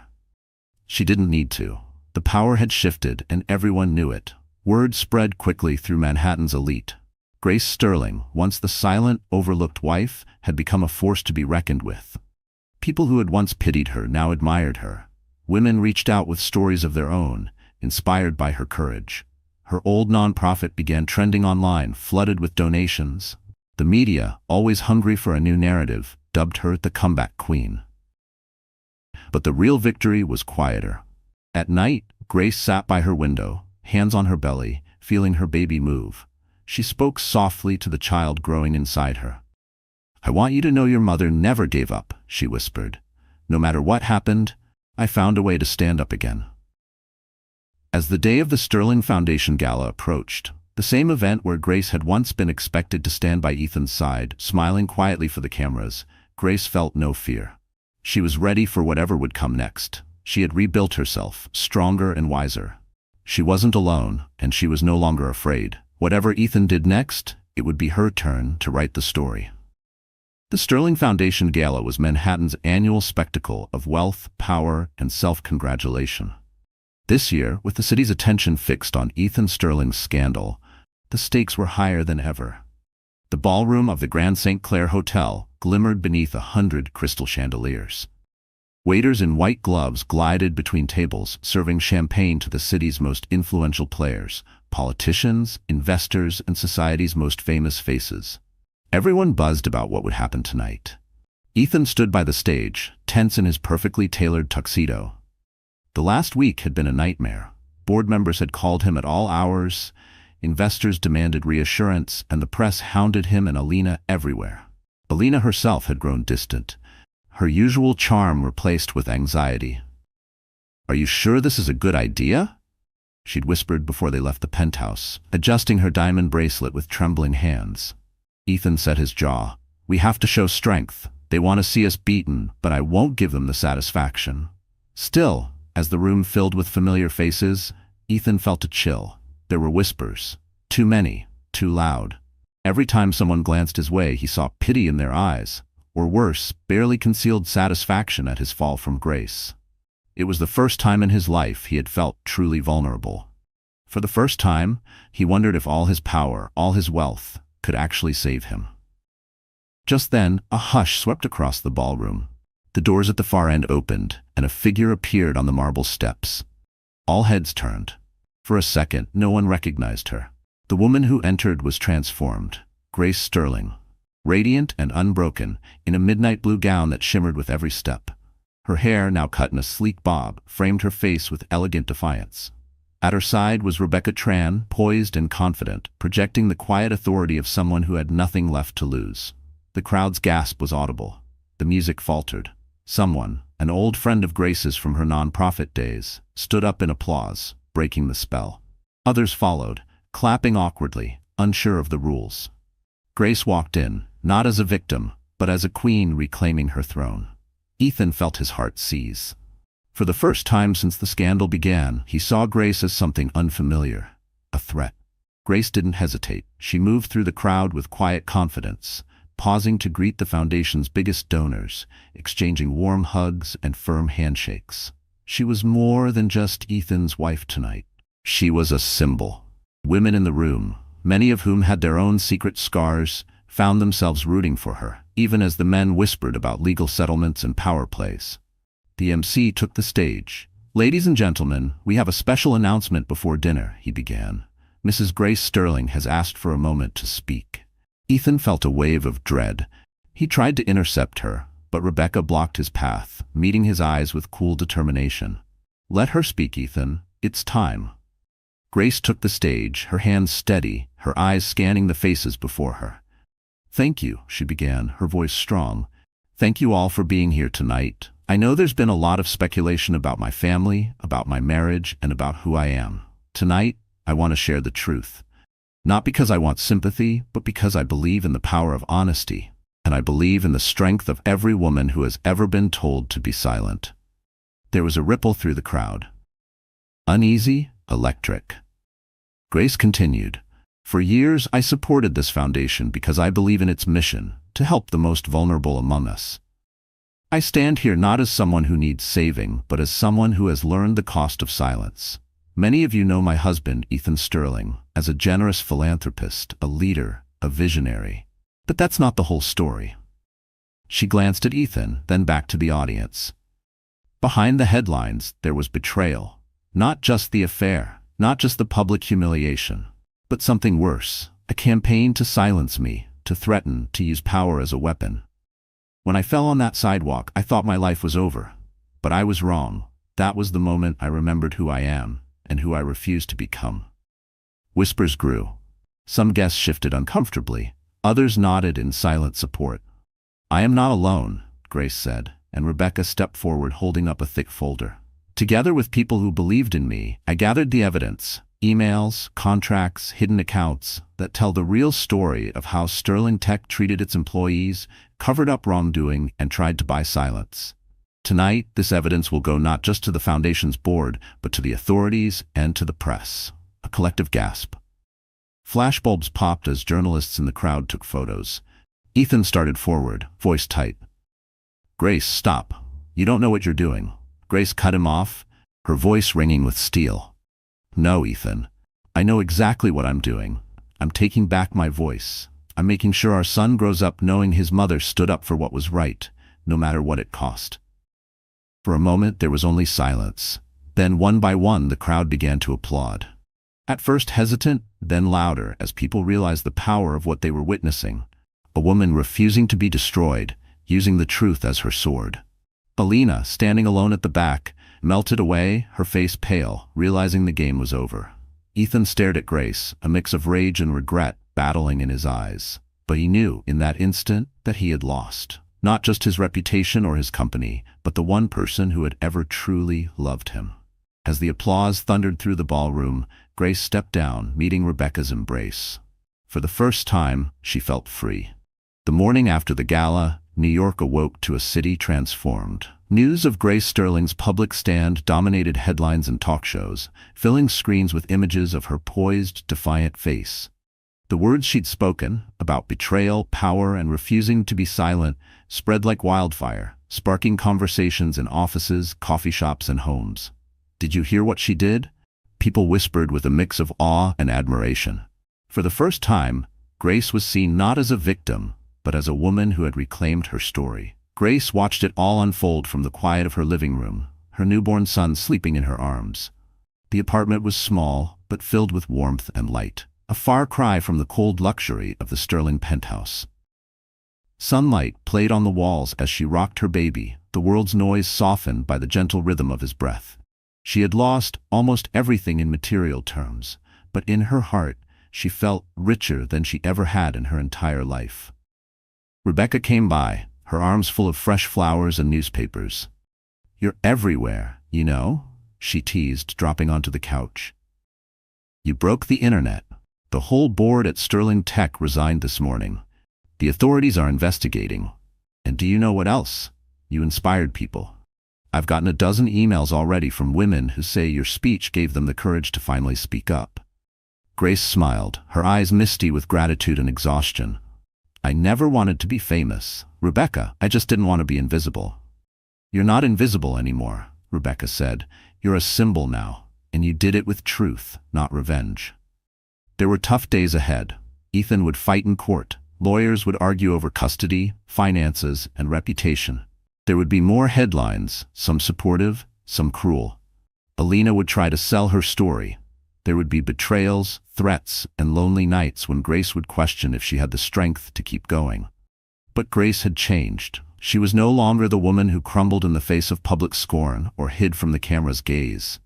She didn't need to. The power had shifted, and everyone knew it. Word spread quickly through Manhattan's elite. Grace Sterling, once the silent, overlooked wife, had become a force to be reckoned with. People who had once pitied her now admired her. Women reached out with stories of their own, inspired by her courage. Her old nonprofit began trending online, flooded with donations. The media, always hungry for a new narrative, dubbed her the comeback queen. But the real victory was quieter. At night, Grace sat by her window, hands on her belly, feeling her baby move. She spoke softly to the child growing inside her. "I want you to know your mother never gave up," she whispered. "No matter what happened, I found a way to stand up again." As the day of the Sterling Foundation Gala approached, the same event where Grace had once been expected to stand by Ethan's side, smiling quietly for the cameras, Grace felt no fear. She was ready for whatever would come next. She had rebuilt herself, stronger and wiser. She wasn't alone, and she was no longer afraid. Whatever Ethan did next, it would be her turn to write the story. The Sterling Foundation Gala was Manhattan's annual spectacle of wealth, power, and self-congratulation. This year, with the city's attention fixed on Ethan Sterling's scandal, the stakes were higher than ever. The ballroom of the Grand St. Clair Hotel glimmered beneath 100 crystal chandeliers. Waiters in white gloves glided between tables, serving champagne to the city's most influential players, politicians, investors, and society's most famous faces. Everyone buzzed about what would happen tonight. Ethan stood by the stage, tense in his perfectly tailored tuxedo. The last week had been a nightmare. Board members had called him at all hours, investors demanded reassurance, and the press hounded him and Alina everywhere. Alina herself had grown distant, her usual charm replaced with anxiety. "Are you sure this is a good idea?" she'd whispered before they left the penthouse, adjusting her diamond bracelet with trembling hands. Ethan set his jaw. "We have to show strength. They want to see us beaten, but I won't give them the satisfaction." Still, as the room filled with familiar faces, Ethan felt a chill. There were whispers. Too many, too loud. Every time someone glanced his way, he saw pity in their eyes, or worse, barely concealed satisfaction at his fall from grace. It was the first time in his life he had felt truly vulnerable. For the first time, he wondered if all his power, all his wealth, could actually save him. Just then, a hush swept across the ballroom. The doors at the far end opened, and a figure appeared on the marble steps. All heads turned. For a second, no one recognized her. The woman who entered was transformed. Grace Sterling. Radiant and unbroken, in a midnight blue gown that shimmered with every step. Her hair, now cut in a sleek bob, framed her face with elegant defiance. At her side was Rebecca Tran, poised and confident, projecting the quiet authority of someone who had nothing left to lose. The crowd's gasp was audible. The music faltered. Someone, an old friend of Grace's from her nonprofit days, stood up in applause, breaking the spell. Others followed, clapping awkwardly, unsure of the rules. Grace walked in, not as a victim, but as a queen reclaiming her throne. Ethan felt his heart seize. For the first time since the scandal began, he saw Grace as something unfamiliar, a threat. Grace didn't hesitate. She moved through the crowd with quiet confidence, pausing to greet the foundation's biggest donors, exchanging warm hugs and firm handshakes. She was more than just Ethan's wife tonight. She was a symbol. Women in the room, many of whom had their own secret scars, found themselves rooting for her, even as the men whispered about legal settlements and power plays. The MC took the stage. "Ladies and gentlemen, we have a special announcement before dinner," he began. "Mrs. Grace Sterling has asked for a moment to speak." Ethan felt a wave of dread. He tried to intercept her, but Rebecca blocked his path, meeting his eyes with cool determination. "Let her speak, Ethan. It's time." Grace took the stage, her hands steady, her eyes scanning the faces before her. "Thank you," she began, her voice strong. "Thank you all for being here tonight. I know there's been a lot of speculation about my family, about my marriage, and about who I am. Tonight, I want to share the truth. Not because I want sympathy, but because I believe in the power of honesty, and I believe in the strength of every woman who has ever been told to be silent." There was a ripple through the crowd. Uneasy, electric. Grace continued. "For years, I supported this foundation because I believe in its mission, to help the most vulnerable among us. I stand here not as someone who needs saving, but as someone who has learned the cost of silence. Many of you know my husband, Ethan Sterling, as a generous philanthropist, a leader, a visionary. But that's not the whole story. She glanced at Ethan, then back to the audience. Behind the headlines, there was betrayal. Not just the affair, not just the public humiliation, but something worse, a campaign to silence me, to threaten, to use power as a weapon. When I fell on that sidewalk, I thought my life was over. But I was wrong. That was the moment I remembered who I am and who I refused to become. Whispers grew. Some guests shifted uncomfortably. Others nodded in silent support. "I am not alone," Grace said, and Rebecca stepped forward holding up a thick folder. "Together with people who believed in me, I gathered the evidence, emails, contracts, hidden accounts, that tell the real story of how Sterling Tech treated its employees, covered up wrongdoing, and tried to buy silence. Tonight, this evidence will go not just to the Foundation's board, but to the authorities and to the press." A collective gasp. Flashbulbs popped as journalists in the crowd took photos. Ethan started forward, voice tight. "Grace, stop. You don't know what you're doing." Grace cut him off, her voice ringing with steel. "No, Ethan. I know exactly what I'm doing. I'm taking back my voice. I'm making sure our son grows up knowing his mother stood up for what was right, no matter what it cost." For a moment, there was only silence. Then, one by one, the crowd began to applaud. At first hesitant, then louder, as people realized the power of what they were witnessing. A woman refusing to be destroyed, using the truth as her sword. Alina, standing alone at the back, melted away, her face pale, realizing the game was over. Ethan stared at Grace, a mix of rage and regret battling in his eyes. But he knew, in that instant, that he had lost. Not just his reputation or his company, but the one person who had ever truly loved him. As the applause thundered through the ballroom, Grace stepped down, meeting Rebecca's embrace. For the first time, she felt free. The morning after the gala, New York awoke to a city transformed. News of Grace Sterling's public stand dominated headlines and talk shows, filling screens with images of her poised, defiant face. The words she'd spoken, about betrayal, power, and refusing to be silent, spread like wildfire, sparking conversations in offices, coffee shops, and homes. "Did you hear what she did?" People whispered with a mix of awe and admiration. For the first time, Grace was seen not as a victim, but as a woman who had reclaimed her story. Grace watched it all unfold from the quiet of her living room, her newborn son sleeping in her arms. The apartment was small, but filled with warmth and light, a far cry from the cold luxury of the Sterling penthouse. Sunlight played on the walls as she rocked her baby, the world's noise softened by the gentle rhythm of his breath. She had lost almost everything in material terms, but in her heart, she felt richer than she ever had in her entire life. Rebecca came by, her arms full of fresh flowers and newspapers. "You're everywhere, you know," she teased, dropping onto the couch. "You broke the internet. The whole board at Sterling Tech resigned this morning. The authorities are investigating. And do you know what else? You inspired people. I've gotten a dozen emails already from women who say your speech gave them the courage to finally speak up." Grace smiled, her eyes misty with gratitude and exhaustion. "I never wanted to be famous, Rebecca. I just didn't want to be invisible." "You're not invisible anymore," Rebecca said. "You're a symbol now, and you did it with truth, not revenge." There were tough days ahead. Ethan would fight in court. Lawyers would argue over custody, finances, and reputation. There would be more headlines, some supportive, some cruel. Alina would try to sell her story. There would be betrayals, threats, and lonely nights when Grace would question if she had the strength to keep going. But Grace had changed. She was no longer the woman who crumbled in the face of public scorn or hid from the camera's gaze.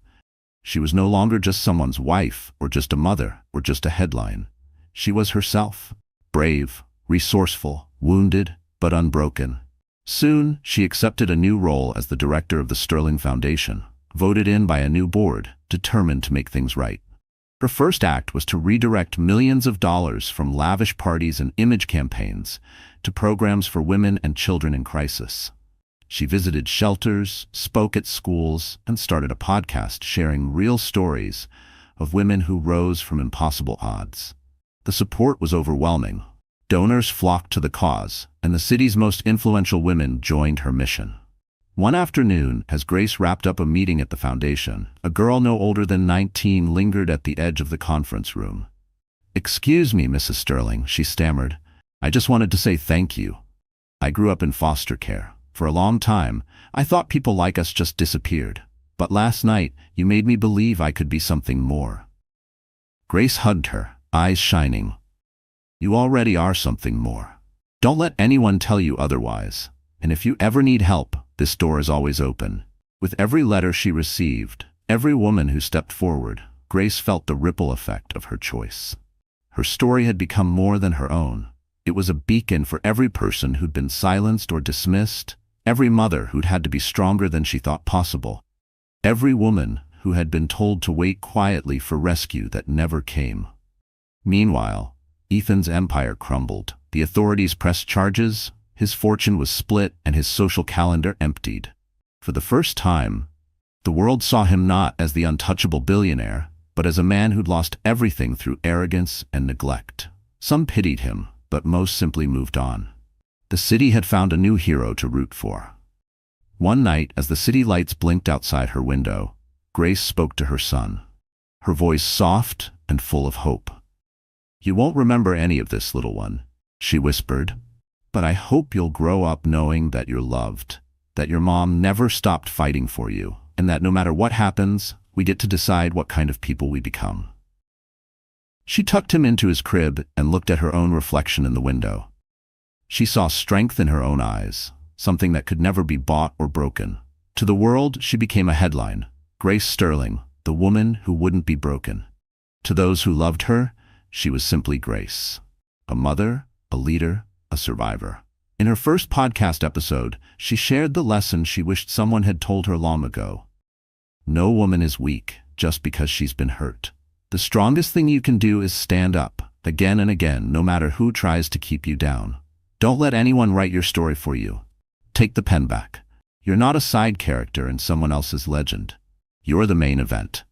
She was no longer just someone's wife, or just a mother, or just a headline. She was herself, brave, resourceful, wounded, but unbroken. Soon, she accepted a new role as the director of the Sterling Foundation, voted in by a new board, determined to make things right. Her first act was to redirect millions of dollars from lavish parties and image campaigns to programs for women and children in crisis. She visited shelters, spoke at schools, and started a podcast sharing real stories of women who rose from impossible odds. The support was overwhelming. Donors flocked to the cause, and the city's most influential women joined her mission. One afternoon, as Grace wrapped up a meeting at the foundation, a girl no older than 19 lingered at the edge of the conference room. "Excuse me, Mrs. Sterling," she stammered. "I just wanted to say thank you. I grew up in foster care. For a long time, I thought people like us just disappeared. But last night, you made me believe I could be something more." Grace hugged her, eyes shining. "You already are something more. Don't let anyone tell you otherwise. And if you ever need help, this door is always open." With every letter she received, every woman who stepped forward, Grace felt the ripple effect of her choice. Her story had become more than her own. It was a beacon for every person who'd been silenced or dismissed, every mother who'd had to be stronger than she thought possible, every woman who had been told to wait quietly for rescue that never came. Meanwhile, Ethan's empire crumbled. The authorities pressed charges, his fortune was split, and his social calendar emptied. For the first time, the world saw him not as the untouchable billionaire, but as a man who'd lost everything through arrogance and neglect. Some pitied him, but most simply moved on. The city had found a new hero to root for. One night, as the city lights blinked outside her window, Grace spoke to her son, her voice soft and full of hope. "You won't remember any of this, little one," she whispered, "but I hope you'll grow up knowing that you're loved, that your mom never stopped fighting for you, and that no matter what happens, we get to decide what kind of people we become." She tucked him into his crib and looked at her own reflection in the window. She saw strength in her own eyes, something that could never be bought or broken. To the world, she became a headline: Grace Sterling, the woman who wouldn't be broken. To those who loved her, she was simply Grace. A mother, a leader, a survivor. In her first podcast episode, she shared the lesson she wished someone had told her long ago. No woman is weak just because she's been hurt. The strongest thing you can do is stand up, again and again, no matter who tries to keep you down. Don't let anyone write your story for you. Take the pen back. You're not a side character in someone else's legend. You're the main event.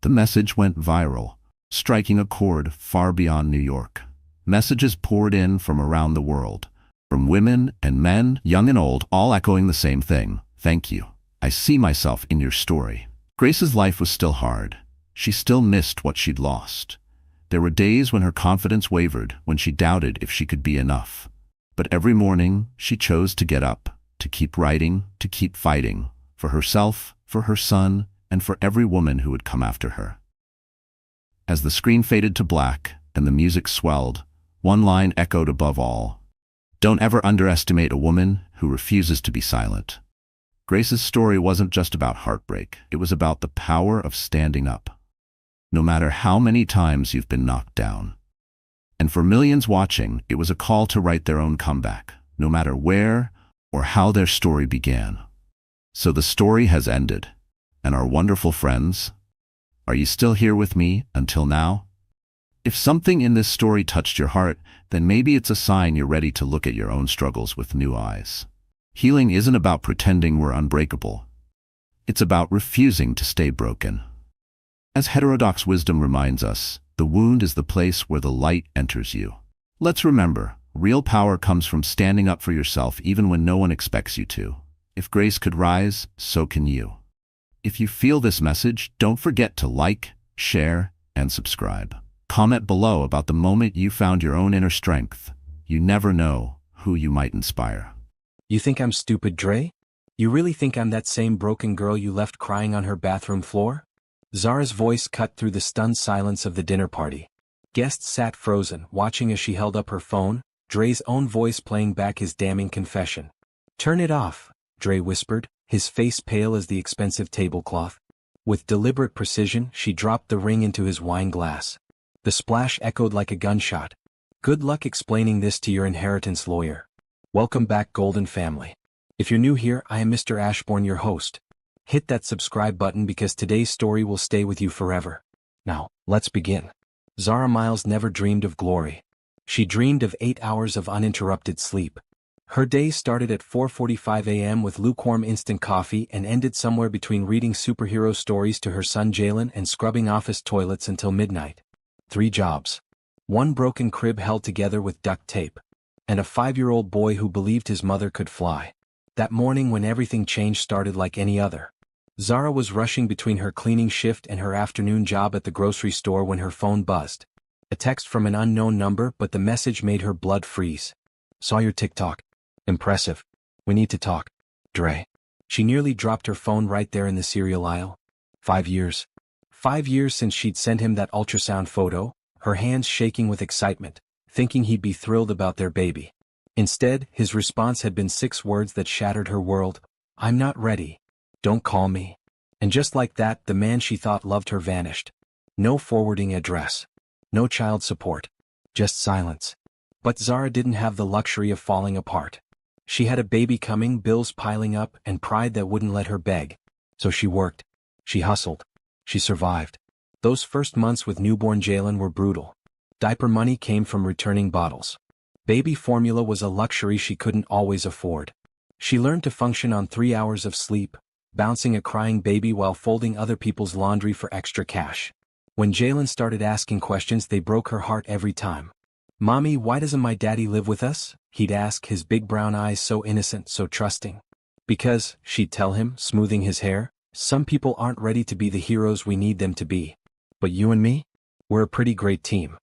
The message went viral, striking a chord far beyond New York. Messages poured in from around the world, from women and men, young and old, all echoing the same thing: "Thank you. I see myself in your story." Grace's life was still hard. She still missed what she'd lost. There were days when her confidence wavered, when she doubted if she could be enough. But every morning, she chose to get up, to keep writing, to keep fighting, for herself, for her son, and for every woman who would come after her. As the screen faded to black and the music swelled, one line echoed above all: "Don't ever underestimate a woman who refuses to be silent." Grace's story wasn't just about heartbreak. It was about the power of standing up, no matter how many times you've been knocked down. And for millions watching, it was a call to write their own comeback, no matter where or how their story began. So the story has ended. And our wonderful friends, are you still here with me until now? If something in this story touched your heart, then maybe it's a sign you're ready to look at your own struggles with new eyes. Healing isn't about pretending we're unbreakable. It's about refusing to stay broken. As heterodox wisdom reminds us, the wound is the place where the light enters you. Let's remember, real power comes from standing up for yourself even when no one expects you to. If Grace could rise, so can you. If you feel this message, don't forget to like, share, and subscribe. Comment below about the moment you found your own inner strength. You never know who you might inspire. You think I'm stupid, Dre? You really think I'm that same broken girl you left crying on her bathroom floor? Zara's voice cut through the stunned silence of the dinner party. Guests sat frozen, watching as she held up her phone, Dre's own voice playing back his damning confession. "Turn it off," Dre whispered, his face pale as the expensive tablecloth. With deliberate precision, she dropped the ring into his wine glass. The splash echoed like a gunshot. "Good luck explaining this to your inheritance lawyer." Welcome back, Golden Family. If you're new here, I am Mr. Ashbourne, your host. Hit that subscribe button because today's story will stay with you forever. Now, let's begin. Zara Miles never dreamed of glory. She dreamed of 8 hours of uninterrupted sleep. Her day started at 4:45 a.m. with lukewarm instant coffee and ended somewhere between reading superhero stories to her son Jalen and scrubbing office toilets until midnight. 3 jobs. 1 broken crib held together with duct tape. And a 5-year-old boy who believed his mother could fly. That morning when everything changed started like any other. Zara was rushing between her cleaning shift and her afternoon job at the grocery store when her phone buzzed. A text from an unknown number, but the message made her blood freeze. Saw your TikTok. Impressive. We need to talk. Dre. She nearly dropped her phone right there in the cereal aisle. 5 years. 5 years since she'd sent him that ultrasound photo, her hands shaking with excitement, thinking he'd be thrilled about their baby. Instead, his response had been 6 words that shattered her world. I'm not ready. Don't call me. And just like that, the man she thought loved her vanished. No forwarding address. No child support. Just silence. But Zara didn't have the luxury of falling apart. She had a baby coming, bills piling up, and pride that wouldn't let her beg. So she worked. She hustled. She survived. Those first months with newborn Jalen were brutal. Diaper money came from returning bottles. Baby formula was a luxury she couldn't always afford. She learned to function on 3 hours of sleep, bouncing a crying baby while folding other people's laundry for extra cash. When Jalen started asking questions, they broke her heart every time. Mommy, why doesn't my daddy live with us? He'd ask, his big brown eyes so innocent, so trusting. Because, she'd tell him, smoothing his hair, some people aren't ready to be the heroes we need them to be. But you and me? We're a pretty great team.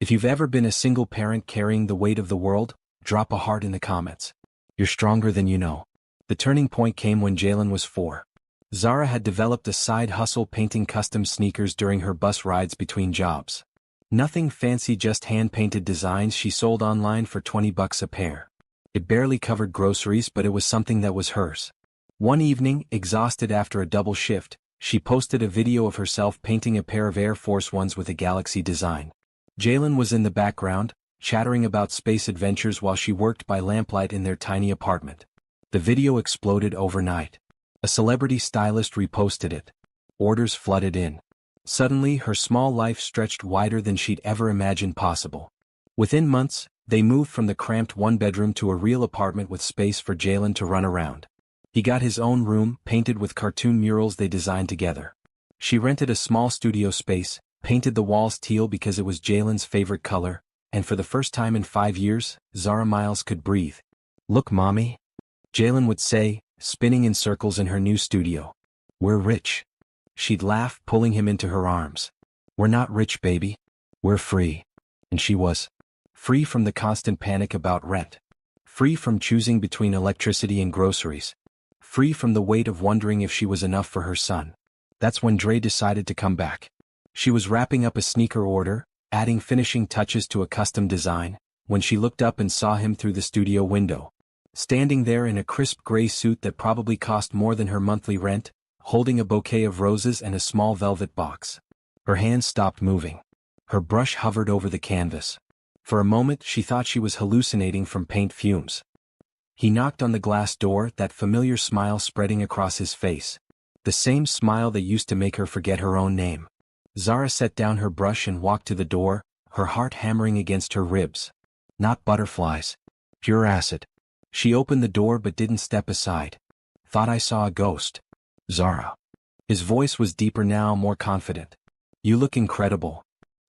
If you've ever been a single parent carrying the weight of the world, drop a heart in the comments. You're stronger than you know. The turning point came when Jalen was 4. Zara had developed a side hustle painting custom sneakers during her bus rides between jobs. Nothing fancy, just hand-painted designs she sold online for $20 a pair. It barely covered groceries, but it was something that was hers. One evening, exhausted after a double shift, she posted a video of herself painting a pair of Air Force Ones with a galaxy design. Jalen was in the background, chattering about space adventures while she worked by lamplight in their tiny apartment. The video exploded overnight. A celebrity stylist reposted it. Orders flooded in. Suddenly, her small life stretched wider than she'd ever imagined possible. Within months, they moved from the cramped one-bedroom to a real apartment with space for Jalen to run around. He got his own room, painted with cartoon murals they designed together. She rented a small studio space, painted the walls teal because it was Jalen's favorite color, and for the first time in 5 years, Zara Miles could breathe. Look, Mommy, Jalen would say, spinning in circles in her new studio. We're rich. She'd laugh, pulling him into her arms. We're not rich, baby. We're free. And she was. Free from the constant panic about rent. Free from choosing between electricity and groceries. Free from the weight of wondering if she was enough for her son. That's when Dre decided to come back. She was wrapping up a sneaker order, adding finishing touches to a custom design, when she looked up and saw him through the studio window. Standing there in a crisp gray suit that probably cost more than her monthly rent, holding a bouquet of roses and a small velvet box. Her hands stopped moving. Her brush hovered over the canvas. For a moment she thought she was hallucinating from paint fumes. He knocked on the glass door, that familiar smile spreading across his face. The same smile that used to make her forget her own name. Zara set down her brush and walked to the door, her heart hammering against her ribs. Not butterflies. Pure acid. She opened the door but didn't step aside. Thought I saw a ghost. Zara. His voice was deeper now, more confident. You look incredible.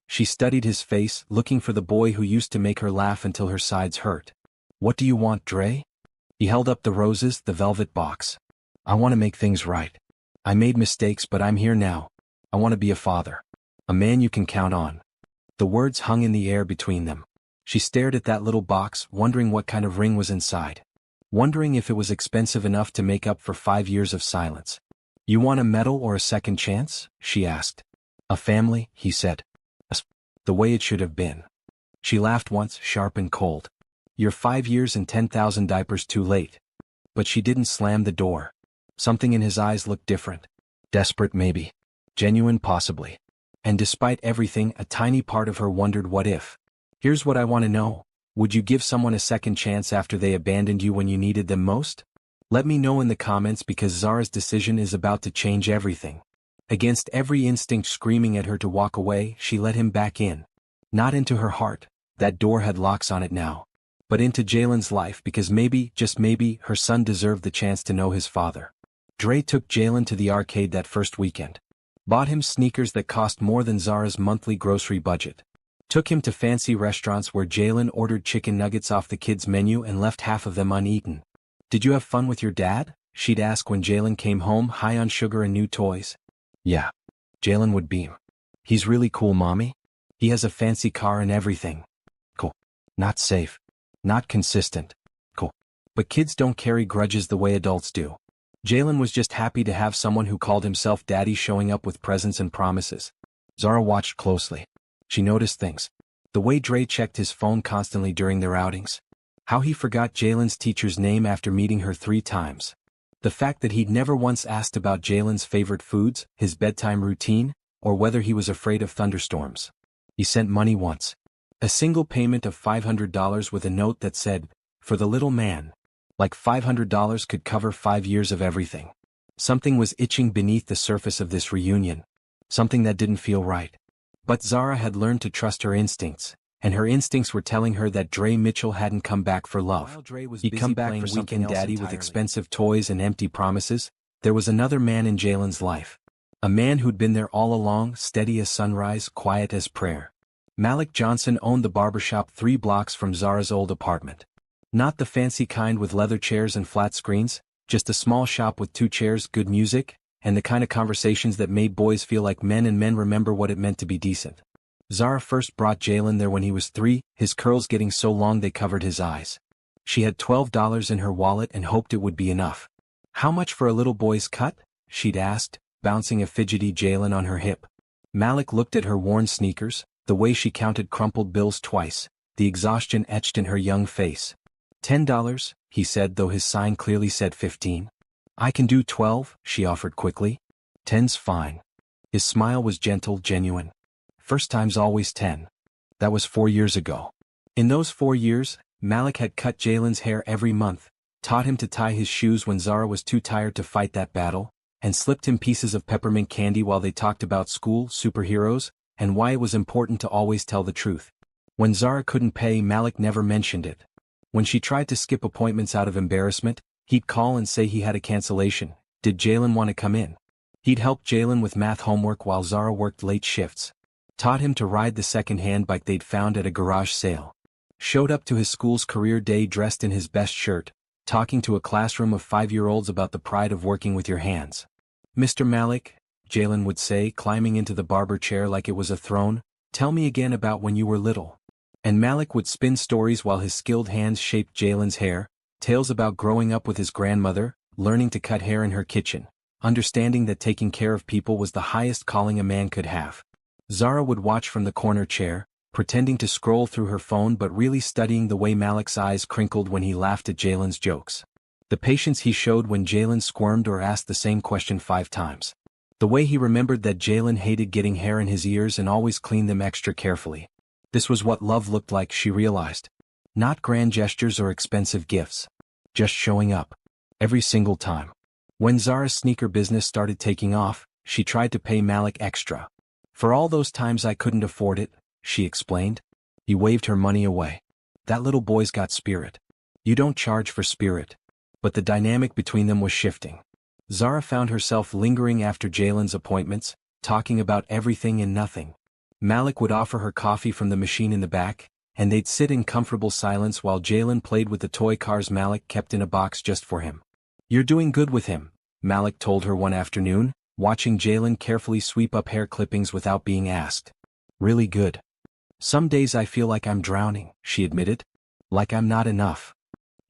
She studied his face, looking for the boy who used to make her laugh until her sides hurt. What do you want, Dre? He held up the roses, the velvet box. I want to make things right. I made mistakes, but I'm here now. I want to be a father. A man you can count on. The words hung in the air between them. She stared at that little box, wondering what kind of ring was inside. Wondering if it was expensive enough to make up for 5 years of silence. You want a medal or a second chance? She asked. A family, he said. The way it should have been. She laughed once, sharp and cold. You're 5 years and 10,000 diapers too late. But she didn't slam the door. Something in his eyes looked different. Desperate maybe. Genuine possibly. And despite everything, a tiny part of her wondered what if. Here's what I want to know. Would you give someone a second chance after they abandoned you when you needed them most? Let me know in the comments, because Zara's decision is about to change everything. Against every instinct screaming at her to walk away, she let him back in. Not into her heart, that door had locks on it now. But into Jalen's life, because maybe, just maybe, her son deserved the chance to know his father. Dre took Jalen to the arcade that first weekend. Bought him sneakers that cost more than Zara's monthly grocery budget. Took him to fancy restaurants where Jalen ordered chicken nuggets off the kids' menu and left half of them uneaten. Did you have fun with your dad? She'd ask when Jalen came home high on sugar and new toys. Yeah. Jalen would beam. He's really cool, Mommy. He has a fancy car and everything. Cool. Not safe. Not consistent. Cool. But kids don't carry grudges the way adults do. Jalen was just happy to have someone who called himself daddy showing up with presents and promises. Zara watched closely. She noticed things. The way Dre checked his phone constantly during their outings. How he forgot Jalen's teacher's name after meeting her 3 times. The fact that he'd never once asked about Jalen's favorite foods, his bedtime routine, or whether he was afraid of thunderstorms. He sent money once. A single payment of $500 with a note that said, "For the little man." Like $500 could cover 5 years of everything. Something was itching beneath the surface of this reunion. Something that didn't feel right. But Zara had learned to trust her instincts, and her instincts were telling her that Dre Mitchell hadn't come back for love. He'd come back for weekend daddy with expensive toys and empty promises. There was another man in Jalen's life. A man who'd been there all along, steady as sunrise, quiet as prayer. Malik Johnson owned the barbershop 3 blocks from Zara's old apartment. Not the fancy kind with leather chairs and flat screens, just a small shop with 2 chairs, good music, and the kind of conversations that made boys feel like men and men remember what it meant to be decent. Zara first brought Jalen there when he was 3, his curls getting so long they covered his eyes. She had $12 in her wallet and hoped it would be enough. "How much for a little boy's cut?" she'd asked, bouncing a fidgety Jalen on her hip. Malik looked at her worn sneakers, the way she counted crumpled bills twice, the exhaustion etched in her young face. $10, he said, though his sign clearly said 15. "I can do 12, she offered quickly. "10's fine." His smile was gentle, genuine. First time's always 10. That was 4 years ago. In those 4 years, Malik had cut Jalen's hair every month, taught him to tie his shoes when Zara was too tired to fight that battle, and slipped him pieces of peppermint candy while they talked about school, superheroes, and why it was important to always tell the truth. When Zara couldn't pay, Malik never mentioned it. When she tried to skip appointments out of embarrassment, he'd call and say he had a cancellation. Did Jalen want to come in? He'd help Jalen with math homework while Zara worked late shifts. Taught him to ride the second-hand bike they'd found at a garage sale. Showed up to his school's career day dressed in his best shirt, talking to a classroom of 5-year-olds about the pride of working with your hands. "Mr. Malik," Jalen would say, climbing into the barber chair like it was a throne, "tell me again about when you were little." And Malik would spin stories while his skilled hands shaped Jalen's hair, tales about growing up with his grandmother, learning to cut hair in her kitchen, understanding that taking care of people was the highest calling a man could have. Zara would watch from the corner chair, pretending to scroll through her phone but really studying the way Malik's eyes crinkled when he laughed at Jalen's jokes. The patience he showed when Jalen squirmed or asked the same question 5 times. The way he remembered that Jalen hated getting hair in his ears and always cleaned them extra carefully. This was what love looked like, she realized. Not grand gestures or expensive gifts. Just showing up. Every single time. When Zara's sneaker business started taking off, she tried to pay Malik extra. "For all those times I couldn't afford it," she explained. He waved her money away. "That little boy's got spirit. You don't charge for spirit." But the dynamic between them was shifting. Zara found herself lingering after Jalen's appointments, talking about everything and nothing. Malik would offer her coffee from the machine in the back, and they'd sit in comfortable silence while Jalen played with the toy cars Malik kept in a box just for him. "You're doing good with him," Malik told her one afternoon, watching Jalen carefully sweep up hair clippings without being asked. "Really good. Some days I feel like I'm drowning," she admitted. "Like I'm not enough."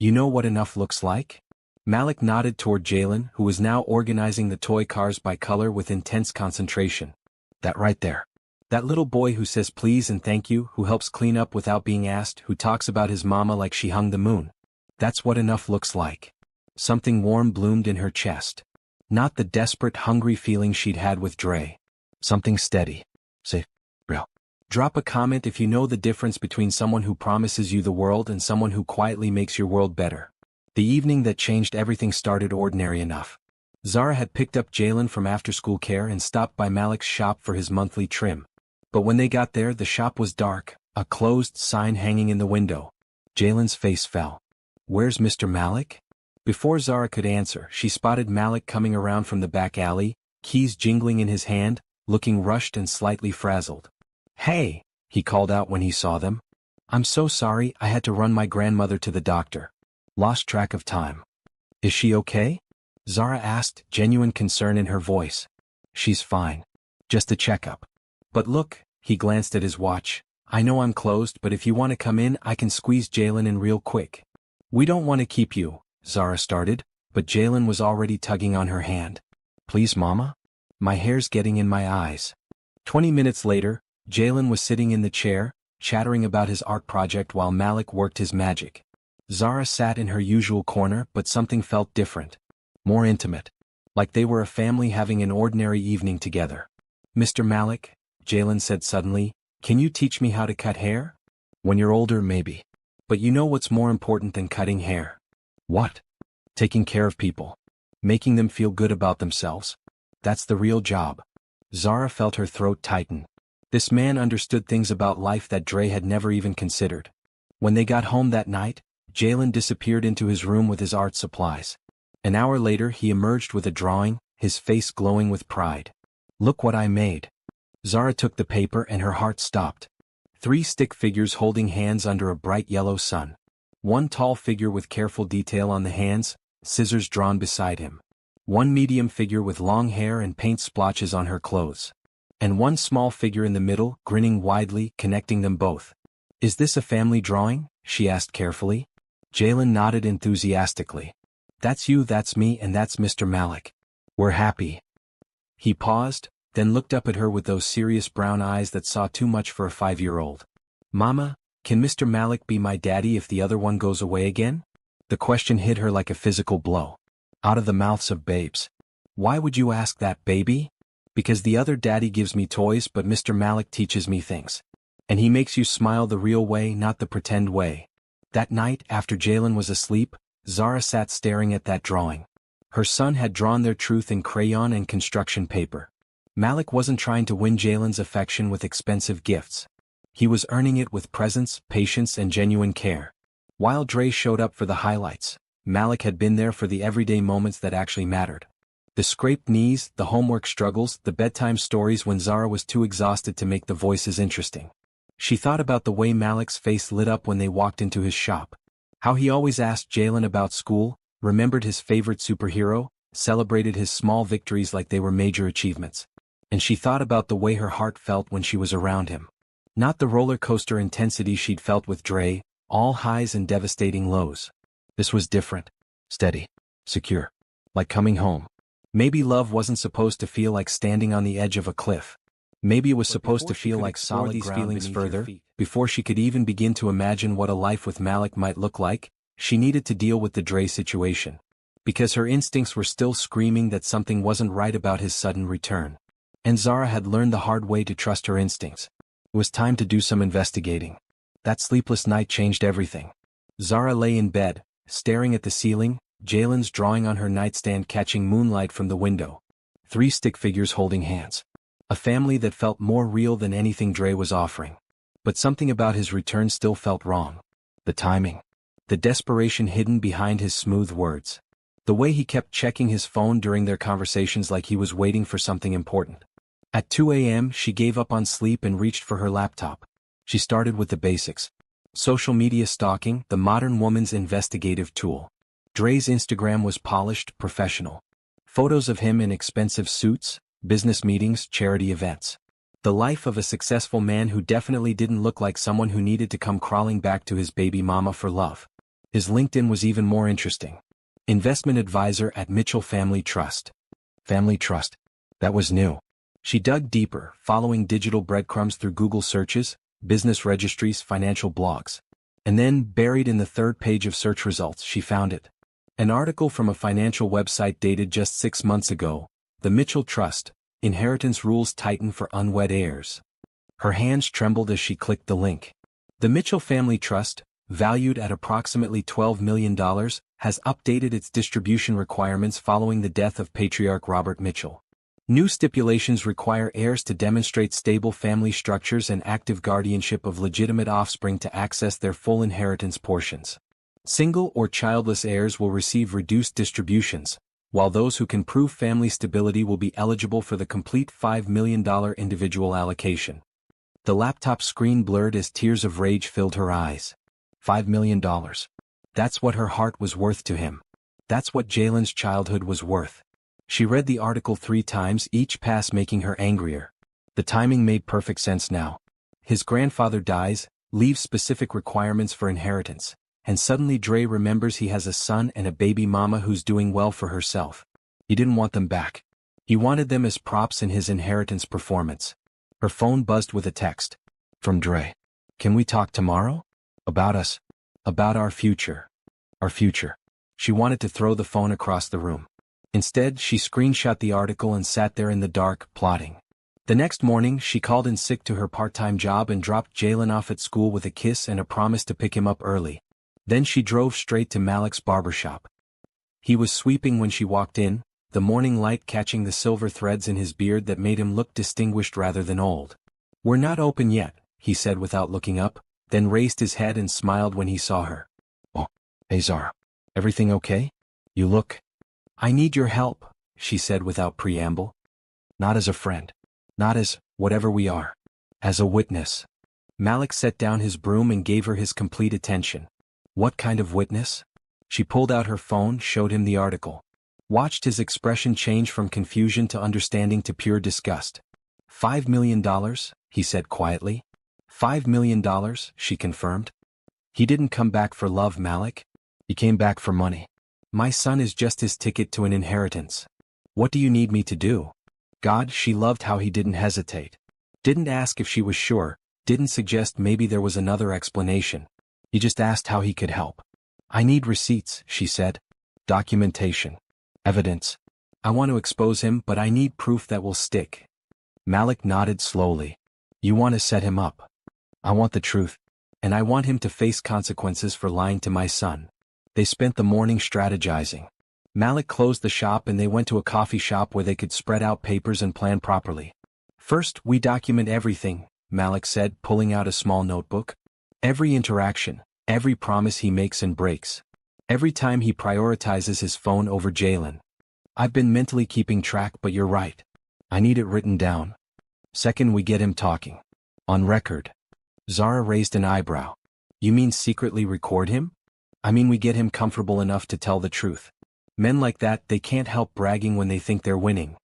"You know what enough looks like?" Malik nodded toward Jalen, who was now organizing the toy cars by color with intense concentration. "That right there. That little boy who says please and thank you, who helps clean up without being asked, who talks about his mama like she hung the moon. That's what enough looks like." Something warm bloomed in her chest. Not the desperate, hungry feeling she'd had with Dre. Something steady. Say, real. Drop a comment if you know the difference between someone who promises you the world and someone who quietly makes your world better. The evening that changed everything started ordinary enough. Zara had picked up Jalen from after-school care and stopped by Malik's shop for his monthly trim. But when they got there, the shop was dark, a closed sign hanging in the window. Jalen's face fell. "Where's Mr. Malik?" Before Zara could answer, she spotted Malik coming around from the back alley, keys jingling in his hand, looking rushed and slightly frazzled. "Hey," he called out when he saw them. "I'm so sorry, I had to run my grandmother to the doctor. Lost track of time." "Is she okay?" Zara asked, genuine concern in her voice. "She's fine. Just a checkup. But look," He glanced at his watch. I know I'm closed, but if you want to come in, I can squeeze Jalen in real quick. We don't want to keep you, Zara started, but Jalen was already tugging on her hand. Please, Mama? My hair's getting in my eyes. 20 minutes later, Jalen was sitting in the chair, chattering about his art project while Malik worked his magic. Zara sat in her usual corner, but something felt different. More intimate. Like they were a family having an ordinary evening together. Mr. Malik, Jalen said suddenly, can you teach me how to cut hair? When you're older, maybe. But you know what's more important than cutting hair? What? Taking care of people. Making them feel good about themselves. That's the real job. Zara felt her throat tighten. This man understood things about life that Dre had never even considered. When they got home that night, Jalen disappeared into his room with his art supplies. An hour later he emerged with a drawing, his face glowing with pride. Look what I made. Zara took the paper and her heart stopped. 3 stick figures holding hands under a bright yellow sun. One tall figure with careful detail on the hands, scissors drawn beside him. One medium figure with long hair and paint splotches on her clothes. And one small figure in the middle, grinning widely, connecting them both. Is this a family drawing? She asked carefully. Jalen nodded enthusiastically. That's you, that's me, and that's Mr. Malik. We're happy. He paused, then looked up at her with those serious brown eyes that saw too much for a 5-year-old. Mama, can Mr. Malik be my daddy if the other one goes away again? The question hit her like a physical blow. Out of the mouths of babes. Why would you ask that, baby? Because the other daddy gives me toys, but Mr. Malik teaches me things. And he makes you smile the real way, not the pretend way. That night, after Jalen was asleep, Zara sat staring at that drawing. Her son had drawn their truth in crayon and construction paper. Malik wasn't trying to win Jalen's affection with expensive gifts. He was earning it with presence, patience, and genuine care. While Dre showed up for the highlights, Malik had been there for the everyday moments that actually mattered. The scraped knees, the homework struggles, the bedtime stories when Zara was too exhausted to make the voices interesting. She thought about the way Malik's face lit up when they walked into his shop. How he always asked Jalen about school, remembered his favorite superhero, celebrated his small victories like they were major achievements. And she thought about the way her heart felt when she was around him. Not the roller coaster intensity she'd felt with Dre, all highs and devastating lows. This was different. Steady. Secure. Like coming home. Maybe love wasn't supposed to feel like standing on the edge of a cliff. Maybe it was supposed to feel like solid these feelings further. Before she could even begin to imagine what a life with Malik might look like, she needed to deal with the Dre situation. Because her instincts were still screaming that something wasn't right about his sudden return. And Zara had learned the hard way to trust her instincts. It was time to do some investigating. That sleepless night changed everything. Zara lay in bed, staring at the ceiling, Jalen's drawing on her nightstand catching moonlight from the window. 3 stick figures holding hands. A family that felt more real than anything Dre was offering. But something about his return still felt wrong. The timing. The desperation hidden behind his smooth words. The way he kept checking his phone during their conversations like he was waiting for something important. At 2 a.m. she gave up on sleep and reached for her laptop. She started with the basics. Social media stalking, the modern woman's investigative tool. Dre's Instagram was polished, professional. Photos of him in expensive suits, business meetings, charity events. The life of a successful man who definitely didn't look like someone who needed to come crawling back to his baby mama for love. His LinkedIn was even more interesting. Investment advisor at Mitchell Family Trust. Family Trust. That was new. She dug deeper, following digital breadcrumbs through Google searches, business registries, financial blogs. And then, buried in the 3rd page of search results, she found it. An article from a financial website dated just 6 months ago. The Mitchell Trust, Inheritance Rules Tighten for Unwed Heirs. Her hands trembled as she clicked the link. The Mitchell Family Trust, valued at approximately $12 million, has updated its distribution requirements following the death of patriarch Robert Mitchell. New stipulations require heirs to demonstrate stable family structures and active guardianship of legitimate offspring to access their full inheritance portions. Single or childless heirs will receive reduced distributions, while those who can prove family stability will be eligible for the complete $5 million individual allocation. The laptop screen blurred as tears of rage filled her eyes. $5 million. That's what her heart was worth to him. That's what Jalen's childhood was worth. She read the article 3 times, each pass making her angrier. The timing made perfect sense now. His grandfather dies, leaves specific requirements for inheritance, and suddenly Dre remembers he has a son and a baby mama who's doing well for herself. He didn't want them back. He wanted them as props in his inheritance performance. Her phone buzzed with a text. From Dre. Can we talk tomorrow? About us. About our future. Our future. She wanted to throw the phone across the room. Instead, she screenshot the article and sat there in the dark, plotting. The next morning, she called in sick to her part-time job and dropped Jalen off at school with a kiss and a promise to pick him up early. Then she drove straight to Malik's barbershop. He was sweeping when she walked in, the morning light catching the silver threads in his beard that made him look distinguished rather than old. "We're not open yet," he said without looking up, then raised his head and smiled when he saw her. "Oh, hey Zara. Everything okay? You look—" "I need your help," she said without preamble. "Not as a friend. Not as, whatever we are. As a witness." Malik set down his broom and gave her his complete attention. "What kind of witness?" She pulled out her phone, showed him the article. Watched his expression change from confusion to understanding to pure disgust. $5 million, he said quietly. $5 million, she confirmed. "He didn't come back for love, Malik. He came back for money. My son is just his ticket to an inheritance. What do you need me to do?" God, she loved how he didn't hesitate. Didn't ask if she was sure, didn't suggest maybe there was another explanation. He just asked how he could help. "I need receipts," she said. "Documentation. Evidence. I want to expose him, but I need proof that will stick." Malik nodded slowly. "You want to set him up. I want the truth. And I want him to face consequences for lying to my son." They spent the morning strategizing. Malik closed the shop and they went to a coffee shop where they could spread out papers and plan properly. "First, we document everything," Malik said, pulling out a small notebook. "Every interaction, every promise he makes and breaks. Every time he prioritizes his phone over Jalen. I've been mentally keeping track, but you're right. I need it written down. Second, we get him talking. On record." Zara raised an eyebrow. "You mean secretly record him?" "I mean we get him comfortable enough to tell the truth. Men like that, they can't help bragging when they think they're winning.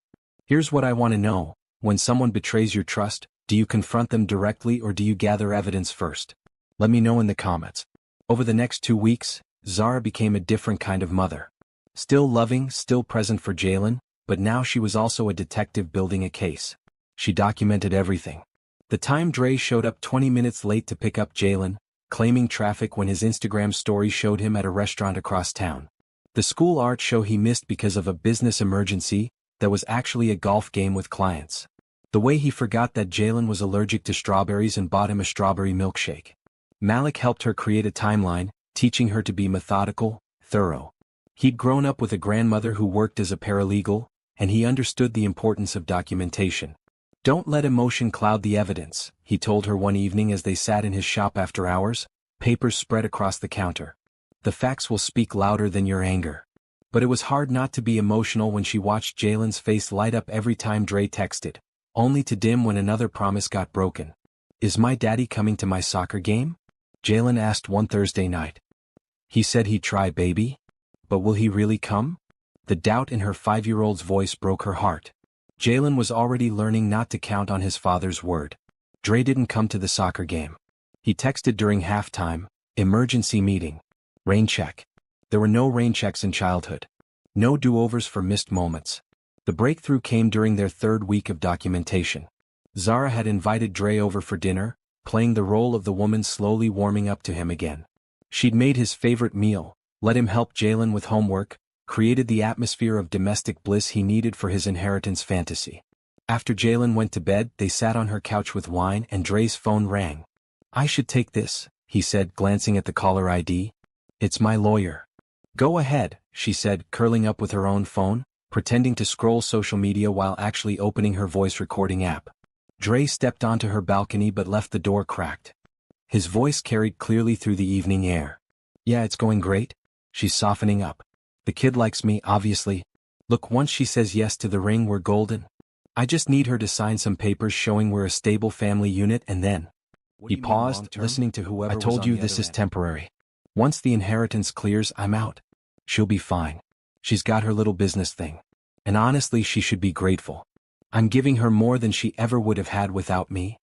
Here's what I want to know. When someone betrays your trust, do you confront them directly or do you gather evidence first? Let me know in the comments." Over the next 2 weeks, Zara became a different kind of mother. Still loving, still present for Jalen, but now she was also a detective building a case. She documented everything. The time Dre showed up 20 minutes late to pick up Jalen, claiming traffic when his Instagram story showed him at a restaurant across town. The school art show he missed because of a business emergency that was actually a golf game with clients. The way he forgot that Jalen was allergic to strawberries and bought him a strawberry milkshake. Malik helped her create a timeline, teaching her to be methodical, thorough. He'd grown up with a grandmother who worked as a paralegal, and he understood the importance of documentation. "Don't let emotion cloud the evidence," he told her one evening as they sat in his shop after hours, papers spread across the counter. "The facts will speak louder than your anger." But it was hard not to be emotional when she watched Jalen's face light up every time Dre texted, only to dim when another promise got broken. "Is my daddy coming to my soccer game?" Jalen asked one Thursday night. "He said he'd try, baby. But will he really come?" The doubt in her 5-year-old's voice broke her heart. Jalen was already learning not to count on his father's word. Dre didn't come to the soccer game. He texted during halftime, "Emergency meeting. Rain check." There were no rain checks in childhood. No do-overs for missed moments. The breakthrough came during their 3rd week of documentation. Zara had invited Dre over for dinner, playing the role of the woman slowly warming up to him again. She'd made his favorite meal, let him help Jalen with homework, created the atmosphere of domestic bliss he needed for his inheritance fantasy. After Jalen went to bed, they sat on her couch with wine and Dre's phone rang. "I should take this," he said, glancing at the caller ID. "It's my lawyer." "Go ahead," she said, curling up with her own phone, pretending to scroll social media while actually opening her voice recording app. Dre stepped onto her balcony but left the door cracked. His voice carried clearly through the evening air. "Yeah, it's going great. She's softening up. The kid likes me, obviously. Look, once she says yes to the ring, we're golden. I just need her to sign some papers showing we're a stable family unit and then." He paused, listening to whoever was on the other end. "I told you this is temporary. Once the inheritance clears, I'm out. She'll be fine. She's got her little business thing. And honestly, she should be grateful. I'm giving her more than she ever would have had without me.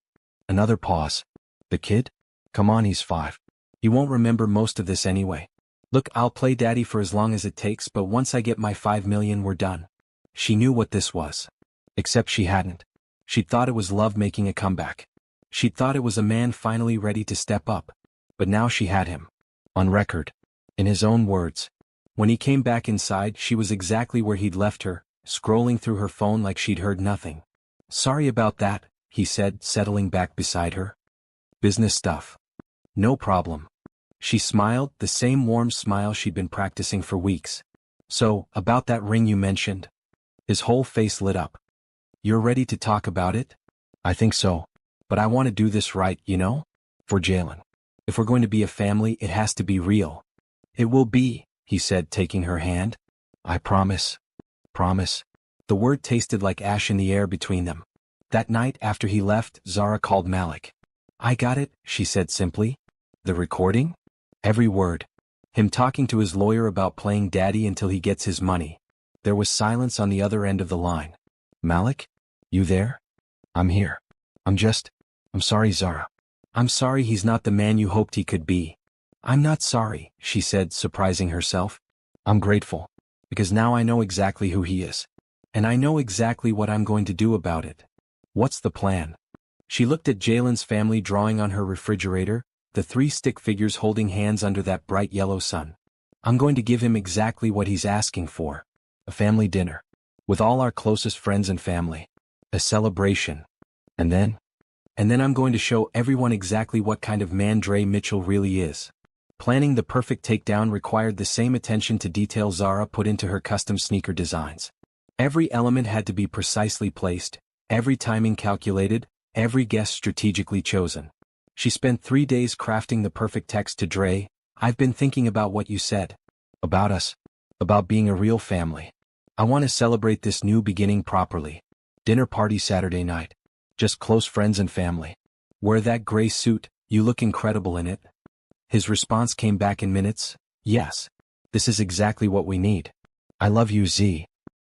Another pause. The kid? Come on, he's 5. He won't remember most of this anyway. Look, I'll play daddy for as long as it takes, but once I get my 5 million, we're done. She knew what this was. Except she hadn't. She'd thought it was love making a comeback. She'd thought it was a man finally ready to step up. But now she had him. On record. In his own words. When he came back inside, she was exactly where he'd left her, scrolling through her phone like she'd heard nothing. Sorry about that, he said, settling back beside her. Business stuff. No problem. She smiled, the same warm smile she'd been practicing for weeks. So, about that ring you mentioned? His whole face lit up. You're ready to talk about it? I think so. But I want to do this right, you know? For Jalen. If we're going to be a family, it has to be real. It will be, he said, taking her hand. I promise. Promise. The word tasted like ash in the air between them. That night after he left, Zara called Malik. I got it, she said simply. The recording? Every word. Him talking to his lawyer about playing daddy until he gets his money. There was silence on the other end of the line. Malik? You there? I'm here. I'm sorry, Zara. I'm sorry he's not the man you hoped he could be. I'm not sorry, she said, surprising herself. I'm grateful. Because now I know exactly who he is. And I know exactly what I'm going to do about it. What's the plan? She looked at Jalen's family drawing on her refrigerator, the 3 stick figures holding hands under that bright yellow sun. I'm going to give him exactly what he's asking for. A family dinner. With all our closest friends and family. A celebration. And then I'm going to show everyone exactly what kind of man Dre Mitchell really is. Planning the perfect takedown required the same attention to detail Zara put into her custom sneaker designs. Every element had to be precisely placed, every timing calculated, every guest strategically chosen. She spent 3 days crafting the perfect text to Dre. I've been thinking about what you said. About us. About being a real family. I want to celebrate this new beginning properly. Dinner party Saturday night. Just close friends and family. Wear that gray suit, you look incredible in it. His response came back in minutes. Yes. This is exactly what we need. I love you, Z.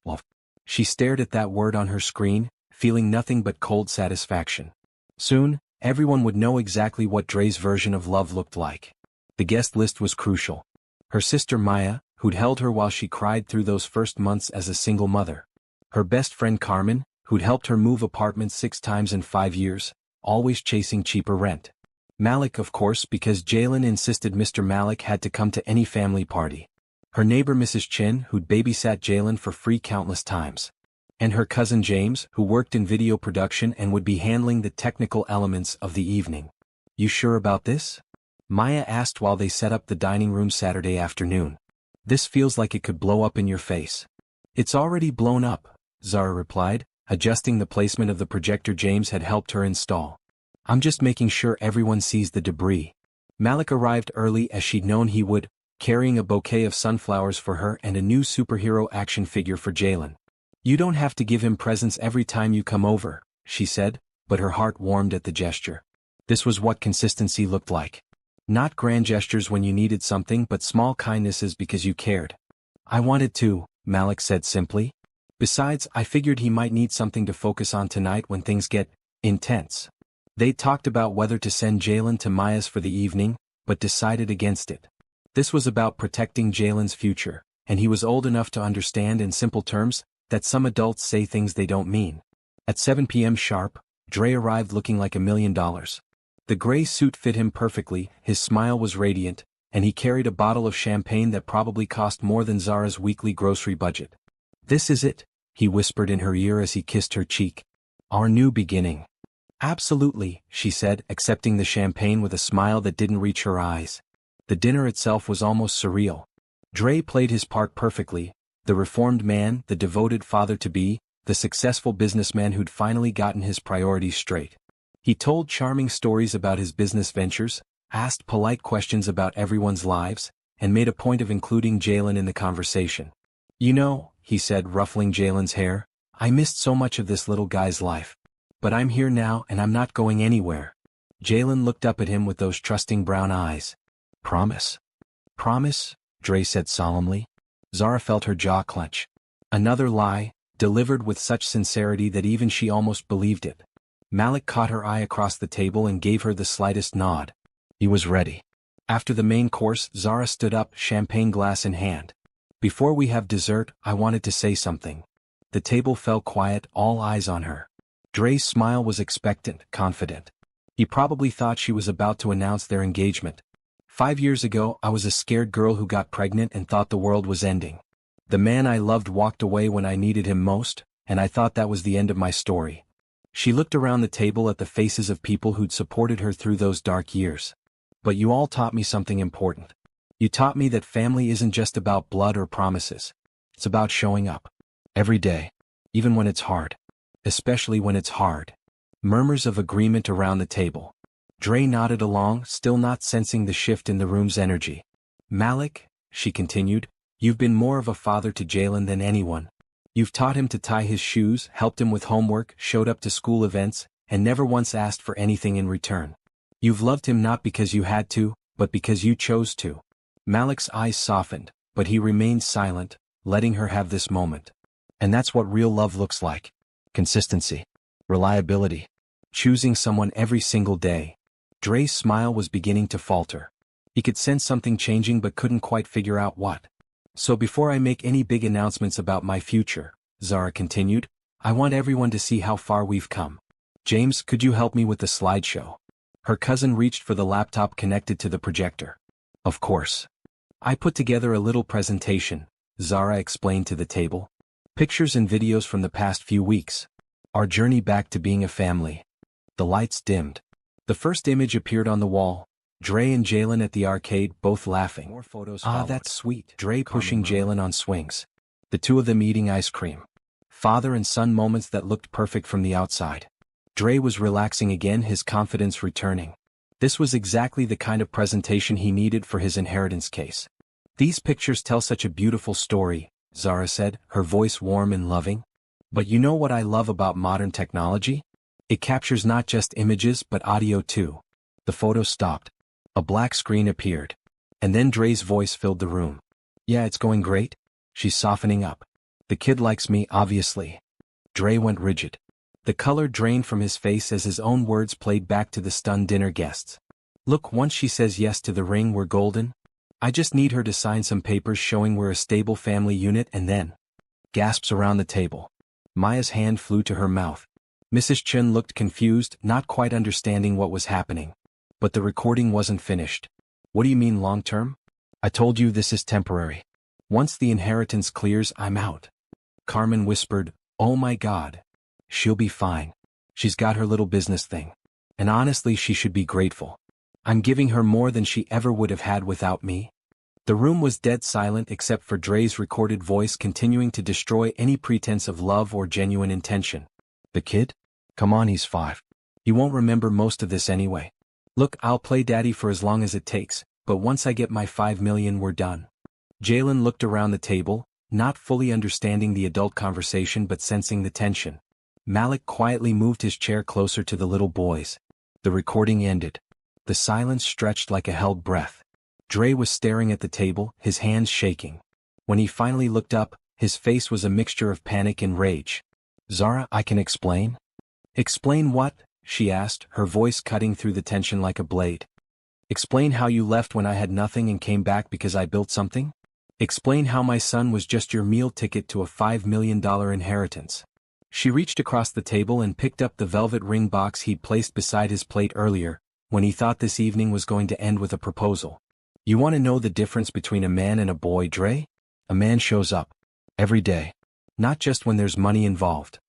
Well, she stared at that word on her screen, feeling nothing but cold satisfaction. Soon, everyone would know exactly what Dre's version of love looked like. The guest list was crucial. Her sister Maya, who'd held her while she cried through those first months as a single mother. Her best friend Carmen, who'd helped her move apartments 6 times in 5 years, always chasing cheaper rent. Malik, of course, because Jalen insisted Mr. Malik had to come to any family party. Her neighbor Mrs. Chin, who'd babysat Jalen for free countless times. And her cousin James, who worked in video production and would be handling the technical elements of the evening. You sure about this? Maya asked while they set up the dining room Saturday afternoon. This feels like it could blow up in your face. It's already blown up, Zara replied, adjusting the placement of the projector James had helped her install. I'm just making sure everyone sees the debris. Malik arrived early as she'd known he would, carrying a bouquet of sunflowers for her and a new superhero action figure for Jalen. You don't have to give him presents every time you come over, she said, but her heart warmed at the gesture. This was what consistency looked like. Not grand gestures when you needed something, but small kindnesses because you cared. I wanted to, Malik said simply. Besides, I figured he might need something to focus on tonight when things get intense. They talked about whether to send Jalen to Maya's for the evening, but decided against it. This was about protecting Jalen's future, and he was old enough to understand in simple terms that some adults say things they don't mean. At 7 p.m. sharp, Dre arrived looking like $1 million. The gray suit fit him perfectly, his smile was radiant, and he carried a bottle of champagne that probably cost more than Zara's weekly grocery budget. This is it, he whispered in her ear as he kissed her cheek. Our new beginning. Absolutely, she said, accepting the champagne with a smile that didn't reach her eyes. The dinner itself was almost surreal. Dre played his part perfectly, the reformed man, the devoted father-to-be, the successful businessman who'd finally gotten his priorities straight. He told charming stories about his business ventures, asked polite questions about everyone's lives, and made a point of including Jalen in the conversation. You know, he said, ruffling Jalen's hair, I missed so much of this little guy's life. But I'm here now and I'm not going anywhere. Jalen looked up at him with those trusting brown eyes. Promise? Promise? Dre said solemnly. Zara felt her jaw clench. Another lie, delivered with such sincerity that even she almost believed it. Malik caught her eye across the table and gave her the slightest nod. He was ready. After the main course, Zara stood up, champagne glass in hand. Before we have dessert, I wanted to say something. The table fell quiet, all eyes on her. Dre's smile was expectant, confident. He probably thought she was about to announce their engagement. 5 years ago, I was a scared girl who got pregnant and thought the world was ending. The man I loved walked away when I needed him most, and I thought that was the end of my story. She looked around the table at the faces of people who'd supported her through those dark years. But you all taught me something important. You taught me that family isn't just about blood or promises. It's about showing up. Every day. Even when it's hard. Especially when it's hard. Murmurs of agreement around the table. Dre nodded along, still not sensing the shift in the room's energy. Malik, she continued, you've been more of a father to Jalen than anyone. You've taught him to tie his shoes, helped him with homework, showed up to school events, and never once asked for anything in return. You've loved him not because you had to, but because you chose to. Malik's eyes softened, but he remained silent, letting her have this moment. And that's what real love looks like. Consistency. Reliability. Choosing someone every single day. Dre's smile was beginning to falter. He could sense something changing but couldn't quite figure out what. So before I make any big announcements about my future, Zara continued, I want everyone to see how far we've come. James, could you help me with the slideshow? Her cousin reached for the laptop connected to the projector. Of course. I put together a little presentation, Zara explained to the table. Pictures and videos from the past few weeks. Our journey back to being a family. The lights dimmed. The first image appeared on the wall. Dre and Jalen at the arcade, both laughing. More photos followed. That's sweet. Dre pushing Jalen on swings. The two of them eating ice cream. Father and son moments that looked perfect from the outside. Dre was relaxing again, his confidence returning. This was exactly the kind of presentation he needed for his inheritance case. These pictures tell such a beautiful story, Zara said, her voice warm and loving. But you know what I love about modern technology? It captures not just images but audio too. The photo stopped. A black screen appeared. And then Dre's voice filled the room. Yeah, it's going great. She's softening up. The kid likes me, obviously. Dre went rigid. The color drained from his face as his own words played back to the stunned dinner guests. Look, once she says yes to the ring, we're golden. I just need her to sign some papers showing we're a stable family unit and then. Gasps around the table. Maya's hand flew to her mouth. Mrs. Chen looked confused, not quite understanding what was happening. But the recording wasn't finished. What do you mean long-term? I told you this is temporary. Once the inheritance clears, I'm out. Carmen whispered, oh my God. She'll be fine. She's got her little business thing. And honestly, she should be grateful. I'm giving her more than she ever would have had without me. The room was dead silent except for Dre's recorded voice continuing to destroy any pretense of love or genuine intention. The kid? Come on, he's 5. He won't remember most of this anyway. Look, I'll play daddy for as long as it takes, but once I get my 5 million, we're done. Jalen looked around the table, not fully understanding the adult conversation but sensing the tension. Malik quietly moved his chair closer to the little boys. The recording ended. The silence stretched like a held breath. Dre was staring at the table, his hands shaking. When he finally looked up, his face was a mixture of panic and rage. Zara, I can explain? Explain what? She asked, her voice cutting through the tension like a blade. Explain how you left when I had nothing and came back because I built something? Explain how my son was just your meal ticket to a $5 million inheritance. She reached across the table and picked up the velvet ring box he'd placed beside his plate earlier, when he thought this evening was going to end with a proposal. You want to know the difference between a man and a boy, Dre? A man shows up. Every day. Not just when there's money involved.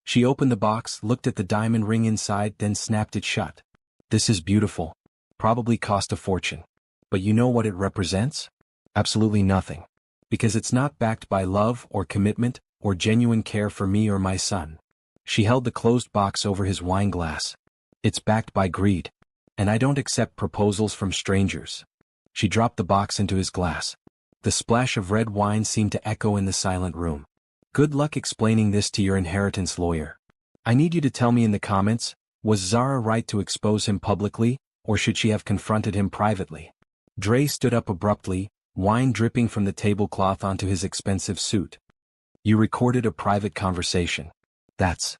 She opened the box, looked at the diamond ring inside, then snapped it shut. This is beautiful. Probably cost a fortune. But you know what it represents? Absolutely nothing. Because it's not backed by love or commitment or genuine care for me or my son. She held the closed box over his wine glass. It's backed by greed. And I don't accept proposals from strangers. She dropped the box into his glass. The splash of red wine seemed to echo in the silent room. Good luck explaining this to your inheritance lawyer. I need you to tell me in the comments, was Zara right to expose him publicly, or should she have confronted him privately? Dre stood up abruptly, wine dripping from the tablecloth onto his expensive suit. You recorded a private conversation. That's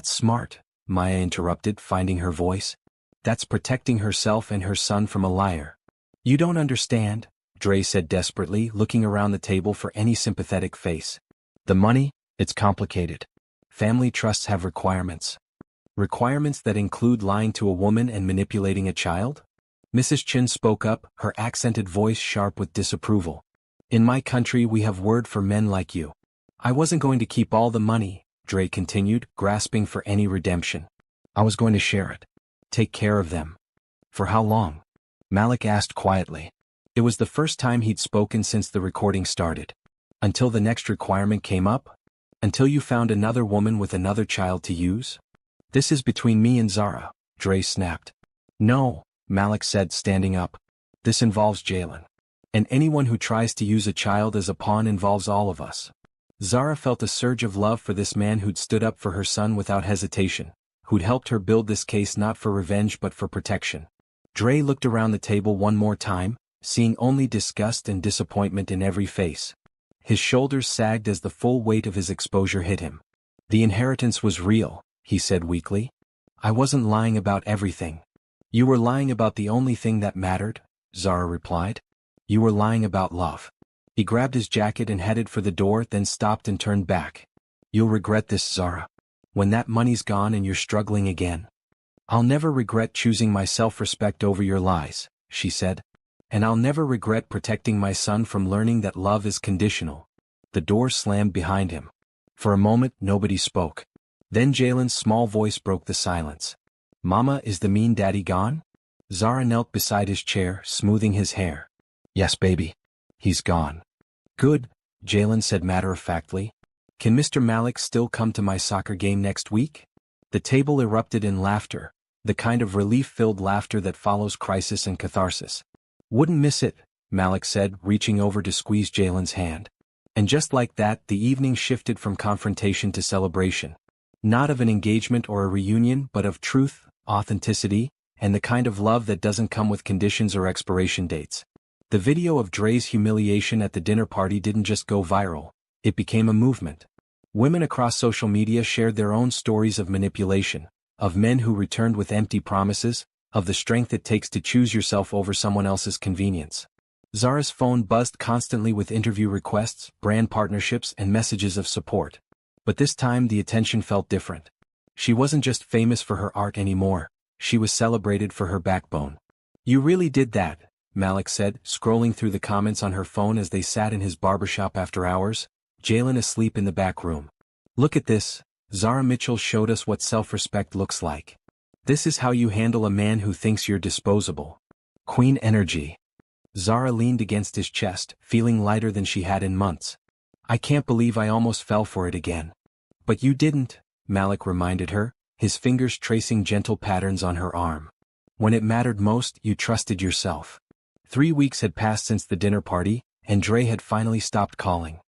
smart, Maya interrupted, finding her voice. That's protecting herself and her son from a liar. You don't understand, Dre said desperately, looking around the table for any sympathetic face. The money, it's complicated. Family trusts have requirements. Requirements that include lying to a woman and manipulating a child? Mrs. Chin spoke up, her accented voice sharp with disapproval. In my country we have word for men like you. I wasn't going to keep all the money, Dre continued, grasping for any redemption. I was going to share it. Take care of them. For how long? Malik asked quietly. It was the first time he'd spoken since the recording started. Until the next requirement came up? Until you found another woman with another child to use? This is between me and Zara, Dre snapped. No, Malik said, standing up. This involves Jalen. And anyone who tries to use a child as a pawn involves all of us. Zara felt a surge of love for this man who'd stood up for her son without hesitation, who'd helped her build this case not for revenge but for protection. Dre looked around the table one more time, seeing only disgust and disappointment in every face. His shoulders sagged as the full weight of his exposure hit him. The inheritance was real, he said weakly. I wasn't lying about everything. You were lying about the only thing that mattered, Zara replied. You were lying about love. He grabbed his jacket and headed for the door, then stopped and turned back. You'll regret this, Zara. When that money's gone and you're struggling again. I'll never regret choosing my self-respect over your lies, she said. And I'll never regret protecting my son from learning that love is conditional. The door slammed behind him. For a moment, nobody spoke. Then Jalen's small voice broke the silence. Mama, is the mean daddy gone? Zara knelt beside his chair, smoothing his hair. Yes, baby. He's gone. Good, Jalen said matter-of-factly. Can Mr. Malik still come to my soccer game next week? The table erupted in laughter, the kind of relief-filled laughter that follows crisis and catharsis. Wouldn't miss it, Malik said, reaching over to squeeze Jalen's hand. And just like that, the evening shifted from confrontation to celebration. Not of an engagement or a reunion, but of truth, authenticity, and the kind of love that doesn't come with conditions or expiration dates. The video of Dre's humiliation at the dinner party didn't just go viral, it became a movement. Women across social media shared their own stories of manipulation, of men who returned with empty promises, of the strength it takes to choose yourself over someone else's convenience. Zara's phone buzzed constantly with interview requests, brand partnerships, and messages of support. But this time the attention felt different. She wasn't just famous for her art anymore, she was celebrated for her backbone. You really did that, Malik said, scrolling through the comments on her phone as they sat in his barbershop after hours, Jalen asleep in the back room. Look at this, Zara Mitchell showed us what self-respect looks like. This is how you handle a man who thinks you're disposable. Queen energy. Zara leaned against his chest, feeling lighter than she had in months. I can't believe I almost fell for it again. But you didn't, Malik reminded her, his fingers tracing gentle patterns on her arm. When it mattered most, you trusted yourself. 3 weeks had passed since the dinner party, and Dre had finally stopped calling.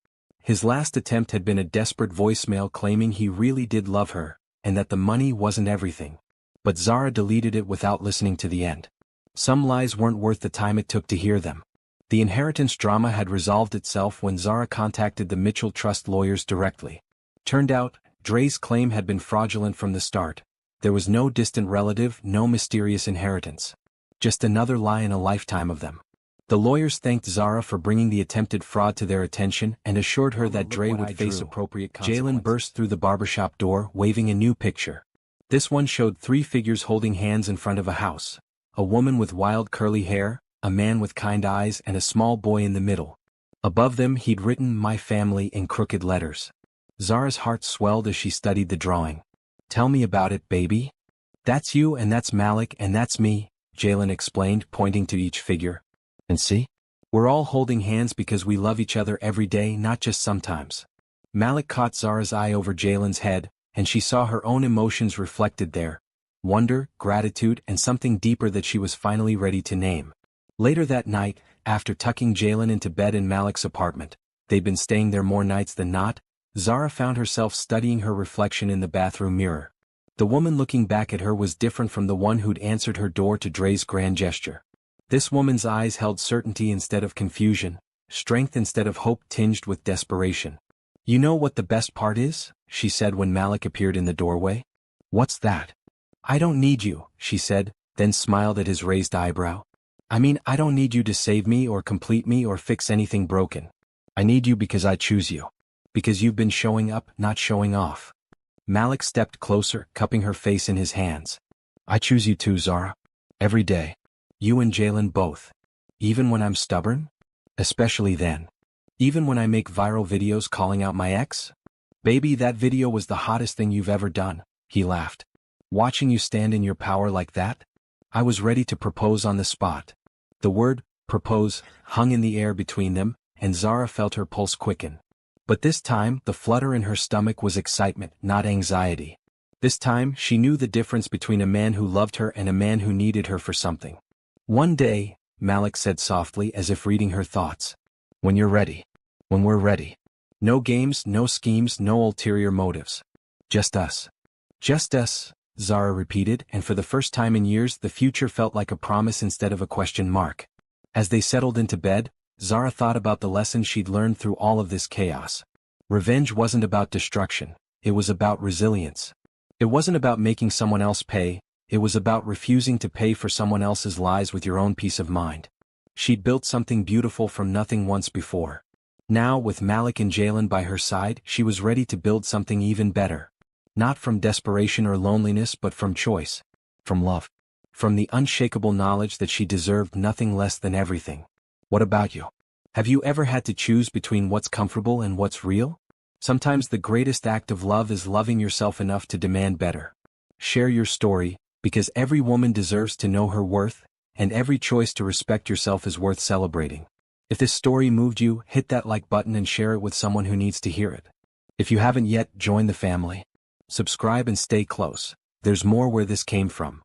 His last attempt had been a desperate voicemail claiming he really did love her, and that the money wasn't everything. But Zara deleted it without listening to the end. Some lies weren't worth the time it took to hear them. The inheritance drama had resolved itself when Zara contacted the Mitchell Trust lawyers directly. Turned out, Dre's claim had been fraudulent from the start. There was no distant relative, no mysterious inheritance. Just another lie in a lifetime of them. The lawyers thanked Zara for bringing the attempted fraud to their attention and assured her that Dre would face appropriate consequences. Jalen burst through the barbershop door, waving a new picture. This one showed 3 figures holding hands in front of a house. A woman with wild curly hair, a man with kind eyes, and a small boy in the middle. Above them he'd written "My Family" in crooked letters. Zara's heart swelled as she studied the drawing. Tell me about it, baby. That's you and that's Malik and that's me, Jalen explained, pointing to each figure. And see? We're all holding hands because we love each other every day, not just sometimes. Malik caught Zara's eye over Jalen's head, and she saw her own emotions reflected there. Wonder, gratitude, and something deeper that she was finally ready to name. Later that night, after tucking Jalen into bed in Malik's apartment, they'd been staying there more nights than not, Zara found herself studying her reflection in the bathroom mirror. The woman looking back at her was different from the one who'd answered her door to Dre's grand gesture. This woman's eyes held certainty instead of confusion, strength instead of hope tinged with desperation. "You know what the best part is?" she said when Malik appeared in the doorway. "What's that?" "I don't need you," she said, then smiled at his raised eyebrow. "I mean, I don't need you to save me or complete me or fix anything broken. I need you because I choose you. Because you've been showing up, not showing off." Malik stepped closer, cupping her face in his hands. "I choose you too, Zara. Every day. You and Jalen both. Even when I'm stubborn? Especially then. Even when I make viral videos calling out my ex? Baby, that video was the hottest thing you've ever done," he laughed. "Watching you stand in your power like that? I was ready to propose on the spot." The word, propose, hung in the air between them, and Zara felt her pulse quicken. But this time, the flutter in her stomach was excitement, not anxiety. This time, she knew the difference between a man who loved her and a man who needed her for something. "One day," Malik said softly as if reading her thoughts. "When you're ready. When we're ready. No games, no schemes, no ulterior motives. Just us." "Just us," Zara repeated, and for the first time in years the future felt like a promise instead of a question mark. As they settled into bed, Zara thought about the lessons she'd learned through all of this chaos. Revenge wasn't about destruction, it was about resilience. It wasn't about making someone else pay, it was about refusing to pay for someone else's lies with your own peace of mind. She'd built something beautiful from nothing once before. Now, with Malik and Jalen by her side, she was ready to build something even better. Not from desperation or loneliness but from choice. From love. From the unshakable knowledge that she deserved nothing less than everything. What about you? Have you ever had to choose between what's comfortable and what's real? Sometimes the greatest act of love is loving yourself enough to demand better. Share your story, because every woman deserves to know her worth, and every choice to respect yourself is worth celebrating. If this story moved you, hit that like button and share it with someone who needs to hear it. If you haven't yet, join the family. Subscribe and stay close. There's more where this came from.